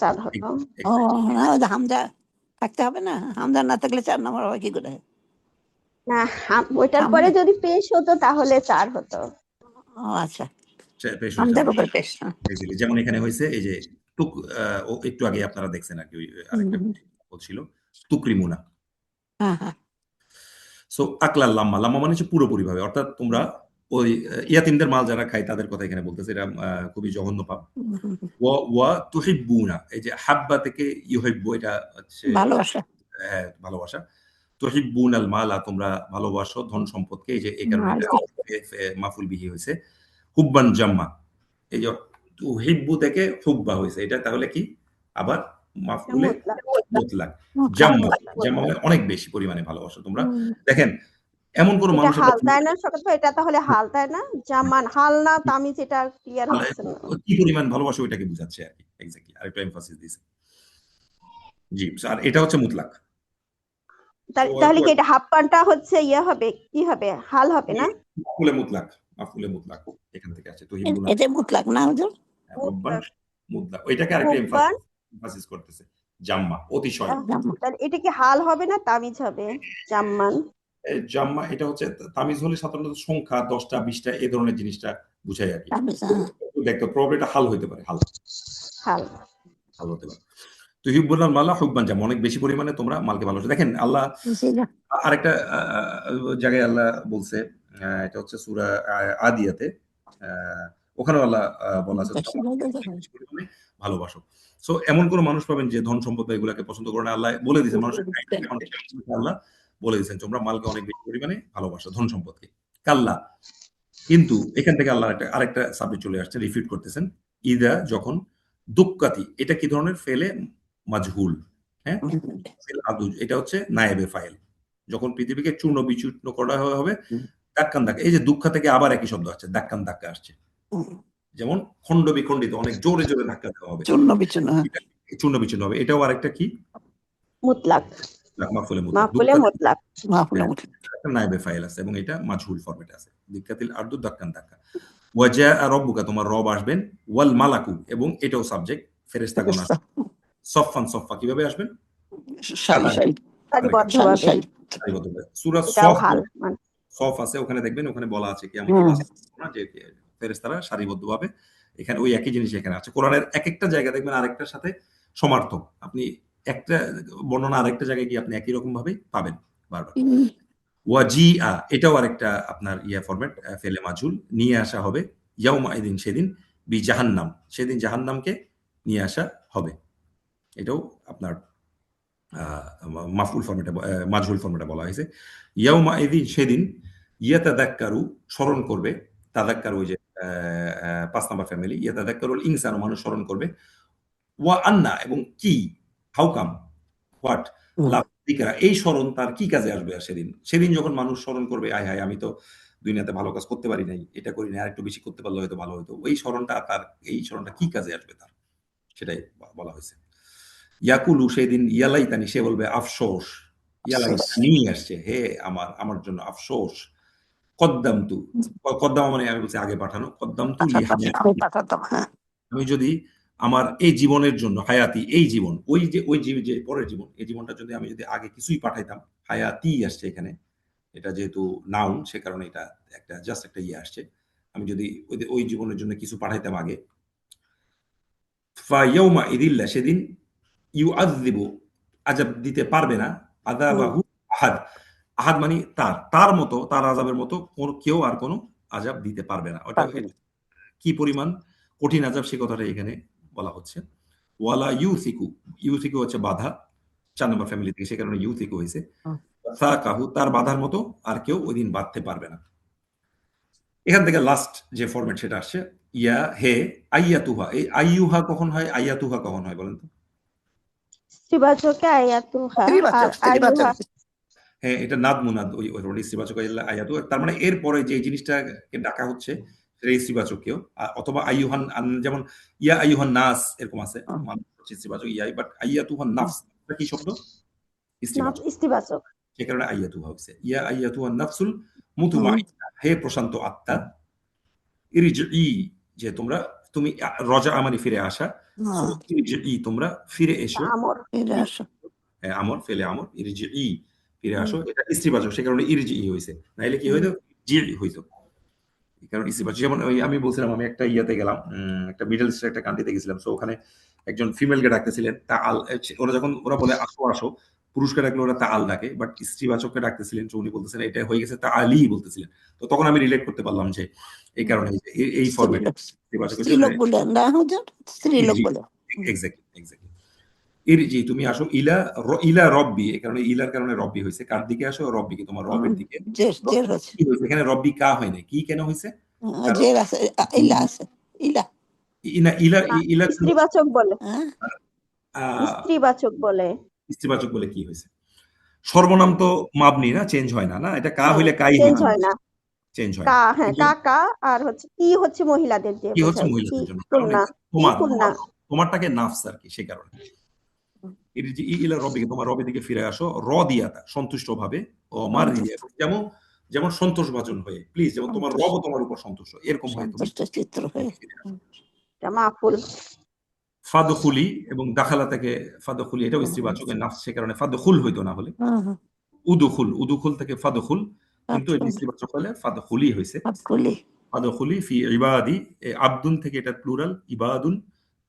4 হতো। ও না, হামজা থাকতে হবে না, হামজা না থাকলে 4 নম্বর হবে কি করে? না, ওইটার পরে যদি পেশ হতো তাহলে 4 হতো। ও আচ্ছা, পেশ হামজার উপর পেশ। যেমন এখানে হয়েছে এই যে তুক, একটু আগে আপনারা দেখছেন আর কি, আরেকটা ছিল তুকরিমুনা। হ্যাঁ হ্যাঁ। সো আকলা লাম্মা, লাম্মা মানে হচ্ছে পুরোপুরি ভাবে, অর্থাৎ তোমরা ওই ইয়াতিমদের মাল যারা খায় তাদের কথা এখানে বলতেছে, এটা খুবই জঘন্য পাপ। ওয়া তুহিব্বুনা, এই যে হাব্বা থেকে ইউহিব্বু, এটা হচ্ছে ভালোবাসা, হ্যাঁ ভালোবাসা। তুহিব্বুনাল মালা, তোমরা ভালোবাসো ধন সম্পদকে, এই যে এই কারণে এটা মাফুল বিহি হয়েছে। হুব্বান জাম্মা, এই যে তুহিব্বু থেকে হুব্বা হয়েছে, এটা তাহলে কি আবার মাফুলে মুতলাক। জাম্মা, জাম্মা মানে অনেক বেশি পরিমাণে ভালোবাসো তোমরা। দেখেন এমন কোন এটা মানুষের হাল, তাই না শকত ভাই? এটা তাহলে হাল, তাই না? জামান হাল না তামিজ, এটা ক্লিয়ার হচ্ছে না। কি পরিমাণ ভালোবাসো ওইটাকে বোঝাচ্ছে আর কি, এক্স্যাক্টলি, আরেকটু এমফাসিস দিয়েছে। জি, আর এটা হচ্ছে মুতলাক। তাহলে কি এটা হাফপানটা হচ্ছে ইয়ে হবে, কি হবে, হাল হবে না? মাফুলে মুতলাক, মাফুলে মুতলাক এখান থেকে আসে। তো হিবুনা এটা মুতলাক না হুজুর? মুতলাক, ওইটাকে আরেকটু এমফাসিস করতেছে, জাম্মা অতিশয়। তাহলে এটা কি হাল হবে না তামিজ হবে? জাম্মান, জাম্মা এটা হচ্ছে তামিজ হলে সাধারণত সংখ্যা 10টা 20টা এই ধরনের জিনিসটা বুঝায় আর কি। দেখো প্রবাবিলিটি হাল হইতে পারে, হাল হাল হতে পারে। তো হিব্বুনাল মালা হুব্বান জাম্মা, অনেক বেশি পরিমাণে তোমরা মালকে ভালোবাসো। দেখেন আল্লাহ আরেকটা জায়গায় আল্লাহ বলছে, এটা হচ্ছে সূরা আদিয়াতে, ওখানেও আল্লাহ বলা আছে ভালোবাসো। সো এমন কোন মানুষ পাবেন যে ধন সম্পদ এগুলাকে পছন্দ করে না, আল্লাহ বলে দিয়েছেন, মানুষের আল্লাহ বলে দিয়েছেন তোমরা মালকে অনেক বেশি পরিমাণে ভালোবাসো, ধন সম্পদকে। কাল্লা, কিন্তু এখান থেকে আল্লাহ আরেকটা সাবজেক্ট চলে আসছে, রিফিট করতেছেন। ইদা যখন, দুক্কাতি, এটা কি ধরনের? ফেলে মাজহুল, হ্যাঁ, এটা হচ্ছে নায়েবে ফাইল। যখন পৃথিবীকে চূর্ণ বিচূর্ণ করা হবে, দাক্কান দাক্কা, এই যে দুঃখা থেকে আবার একই শব্দ আসছে, দাক্কান দাক্কা আসছে। যেমন খণ্ড বিখণ্ডিত, অনেক জোরে জোরে ধাক্কা দেওয়া হবে, চূর্ণ বিচূর্ণ, চূর্ণ বিচূর্ণ হবে। এটাও আরেকটা কি? মুতলাক, মাফুলে মুতলাক। মাফুলে মুতলাক। মাহফুলা মুতলাক। একটা নায়েবে ফাইল আছে এবং এটা মাজহুল ফরম্যাটে আছে। দিক্কাতিল আরদু দাক্কান দাক্কা। ওয়াজা রব্বুকা, তোমার রব আসবেন। ওয়াল মালাকু, এবং এটাও সাবজেক্ট, ফেরেশতাগণ আসবেন। সফফান সফফা, কিভাবে আসবেন? সারি সারি সারিবদ্ধভাবে। সারি। সারিবদ্ধভাবে। সূরা এটাও সফ, হাল মানে সফ আছে, ওখানে দেখবেন, ওখানে বলা আছে কিয়ামতের মাসে না যে ফেরেশতারা সারিবদ্ধভাবে, এখানে ওই একই জিনিস এখানে আছে। কোরআনের এক একটা জায়গা দেখবেন আরেকটার সাথে সমার্থক। আপনি একটা বর্ণনা আরেকটা জায়গায় গিয়ে আপনি একই রকম ভাবে পাবেন বারবার। ওয়াজিআ, এটাও আরেকটা আপনার ফরম্যাট, ফেলে মাজহুল, নিয়ে আসা হবে। ইয়াউমা ইদিন, সেদিন, বি জাহান্নাম, সেদিন জাহান্নামকে নিয়ে আসা হবে। এটাও আপনার মাফউল ফরম্যাটে, মাজহুল ফরম্যাটে বলা হয়েছে। ইয়াউমা ইদিন, সেদিন, ইয়াতাদাক্কারু, স্মরণ করবে, তাদাক্কারু, ওই যে 5 নাম্বার ফ্যামিলি, ইয়াতাদাক্কারুল ইনসানু, মানুষ স্মরণ করবে। ওয়া আন্না, এবং কি, হাউ কাম, হোয়াট, লাভ দিকরা, এই স্মরণ তার কি কাজে আসবে আর সেদিন। সেদিন যখন মানুষ স্মরণ করবে, আয় হায় আমি তো দুনিয়াতে ভালো কাজ করতে পারি নাই, এটা করি না, আর একটু বেশি করতে পারলে হয়তো ভালো হতো, এই স্মরণটা তার, এই স্মরণটা কি কাজে আসবে তার, সেটাই বলা হয়েছে। ইয়াকুলু, সেদিন, ইয়ালাইতানি, সে বলবে আফসোস, ইয়ালাইতানি আসছে, হে আমার জন্য আফসোস। কদ্দামতু, কদ্দাম মানে আমি বলছি আগে পাঠানো, কদ্দামতু লিহায়াতি, আমি পাঠাতাম। হ্যাঁ, আমি যদি আমার এই জীবনের জন্য, হায়াতি, এই জীবন, ওই যে পরের জীবন, এই জীবনটা যদি আমি যদি আগে কিছুই পাঠাইতাম, হায়াতি আসছে এখানে, এটা যেহেতু নাউন, সে কারণে এটা একটা জাস্ট একটা আসছে। আমি যদি ওই জীবনের জন্য কিছু পাঠাইতাম আগে, ফায়াউমা ইদিল্লা, সেদিন, ইউআযযিবু, আযাব দিতে পারবে না, আযাবাহু আহাদ, আহাদ মানে তার মতো, তার আযাবের মতো কেউ আর কোনো আযাব দিতে পারবে না। ওটা কি পরিমাণ কঠিন আযাব, সে কথাটা এখানে বলা হচ্ছে। ওয়ালা ইউসিকু, ইউসিকু হচ্ছে বাধা, 4 নম্বর ফ্যামিলি থেকে, সে কারণে ইউসিকু হয়েছে। সাকাহু, তার বাধার মতো আর কেউ ওই দিন বাঁধতে পারবে না। এখান থেকে লাস্ট যে ফরম্যাট সেটা আসছে, ইয়া হে আইয়াতুহা। এই আইয়ুহা কখন হয়, আইয়াতুহা কখন হয় বলেন তো? স্ত্রীবাচকে আয়াতুহা আর স্ত্রীবাচক, আইয়ুহা। হ্যাঁ, এটা নাদ মুনাদ, ওই স্ত্রীবাচক আয়াতু, তার মানে এর পরে যে জিনিসটাকে ডাকা হচ্ছে সেটা স্ত্রীবাচককেও, অথবা আইয়ুহান, যেমন ইয়া আইয়ুহান নাস, এরকম আছে, মানুষ হচ্ছে স্ত্রীবাচক ইয়াই, বাট আইয়াতুহান নাফস, এটা কি শব্দ? স্ত্রীবাচক, স্ত্রীবাচক। সে কারণে আইয়াতুহা হচ্ছে। ইয়া আইয়াতুহান নাফসুল মুতমাইন্না, হে প্রশান্ত আত্মা, ইরজিই, যে তুমি রজা আমানি, ফিরে আসা, ইরজিই, তোমরা ফিরে এসো, আমর, ফিরে আসো। হ্যাঁ, আমর, ফেলে আমর, ইরজিই, ফিরে আসো, এটা স্ত্রীবাচক, সে কারণে ইরজিই হয়েছে, নাইলে কি হইতো, জি হইতো। কারণ স্ত্রীবাচক, যেমন আমি বলছিলাম, আমি একটা ইয়াতে গেলাম, একটা মিডল ইস্টের একটা কান্ট্রিতে গেছিলাম, সো ওখানে একজন ফিমেলকে ডাকতেছিলেন তা আল, ওরা যখন ওরা বলে আসো আসো, পুরুষকে ডাকলে ওরা তা আল ডাকে, বাট স্ত্রীবাচককে ডাকতেছিলেন, তো উনি বলতেছেন এটা হয়ে গেছে তা আলী বলতেছিলেন। তো তখন আমি রিলেট করতে পারলাম যে এই কারণে এই ফরম্যাট স্ত্রীবাচক, স্ত্রীলোক বলে না, হুজুর, স্ত্রীলোক বলে। এক্স্যাক্টলি। ইরজি, তুমি আসো, ইলা রব্বি, এই কারণে ইলার কারণে রব্বি হয়েছে, কার দিকে আসো, রব্বিকে, তোমার রবের দিকে। জের হচ্ছে, কি হয়েছে এখানে, রব্বি কা হয় না, কি কেন হয়েছে? জের আছে, ইলা আছে, ইলা। ইলা স্ত্রীবাচক বলে, আহ, স্ত্রীবাচক বলে। স্ত্রীবাচক বলে কি হয়েছে? সর্বনাম তো মাবনি না, চেঞ্জ হয় না, না, এটা কা হইলে কাই চেঞ্জ হয় না, চেঞ্জ হয় কা, না। হ্যাঁ, কা, আর হচ্ছে কি হচ্ছে মহিলাদের দিয়ে কি হচ্ছে বোঝায়, কি মহিলাদের জন্য, কারণ কুন্না, কি কুন্না। তোমারটাকে নাফস আর কি, সে কারণে ইলা রব্বিকে, তোমার রবের দিকে ফিরে আসো, দিয়াতা, সন্তুষ্ট ভাবে, ও মার যেমন যেমন সন্তোষ ভাজন হয়ে, প্লিজ, যেমন তোমার রব তোমার উপর সন্তুষ্ট, এরকম হয়ে তুমি চিত্র হয়ে। এটা মাফুল। ফাদখুলি, এবং দাখালা থেকে ফাদখুলি, এটাও স্ত্রীবাচক, নাফস, সে কারণে ফাদখুল হইতো না হলে উদুখুল থেকে ফাদখুল, কিন্তু এটা স্ত্রীবাচক হলে ফাদখুলি হয়েছে। ফাদখুলি ফি ইবাদি, আব্দুন থেকে এটা প্লুরাল, ইবাদুন,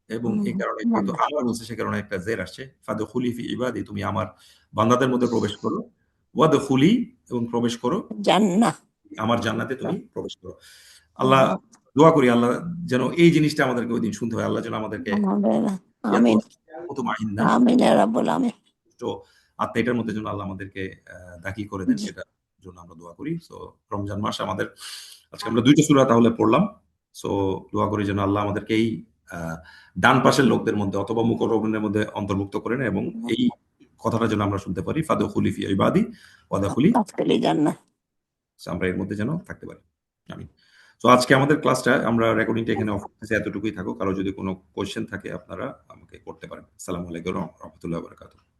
এবং এই কারণে যেহেতু আমার বলছে, সে কারণে একটা জের আসছে, ফাদখুলি ফি ইবাদি, তুমি আমার বান্দাদের মধ্যে প্রবেশ করো, ওয়াদখুলি, এবং প্রবেশ করো জান্নাহ, আমার জান্নাতে তুমি প্রবেশ করো। আল্লাহ, দোয়া করি আল্লাহ যেন এই জিনিসটা আমাদেরকে ওই দিন শুনতে হয়, আল্লাহ যেন আমাদেরকে আমিন আমিন ইয়া রাব্বুল আমিন, তো আত্মা এটার মধ্যে যেন আল্লাহ আমাদেরকে দাখিল করে দেন, সেটার জন্য আমরা দোয়া করি। সো রমজান মাস আমাদের, আজকে আমরা 2টা সূরা তাহলে পড়লাম, সো দোয়া করি যেন আল্লাহ আমাদেরকে এই ডান পাশের লোকদের মধ্যে অথবা মুকররবিনের মধ্যে অন্তর্ভুক্ত করেন, এবং এই কথাটা যেন আমরা শুনতে পারি, ফাদখুলি ফি ইবাদি ওয়াদখুলি জান্নাহ। So, আমরা এর মধ্যে যেন থাকতে পারি। আমি তো আজকে আমাদের ক্লাসটা আমরা রেকর্ডিংটা এখানে অফ করতেছি, এতটুকুই থাকুক। কারো যদি কোনো কোয়েশ্চেন থাকে আপনারা আমাকে করতে পারেন। আসসালামু আলাইকুম ওয়া রাহমাতুল্লাহি ওয়া বারাকাতুহু।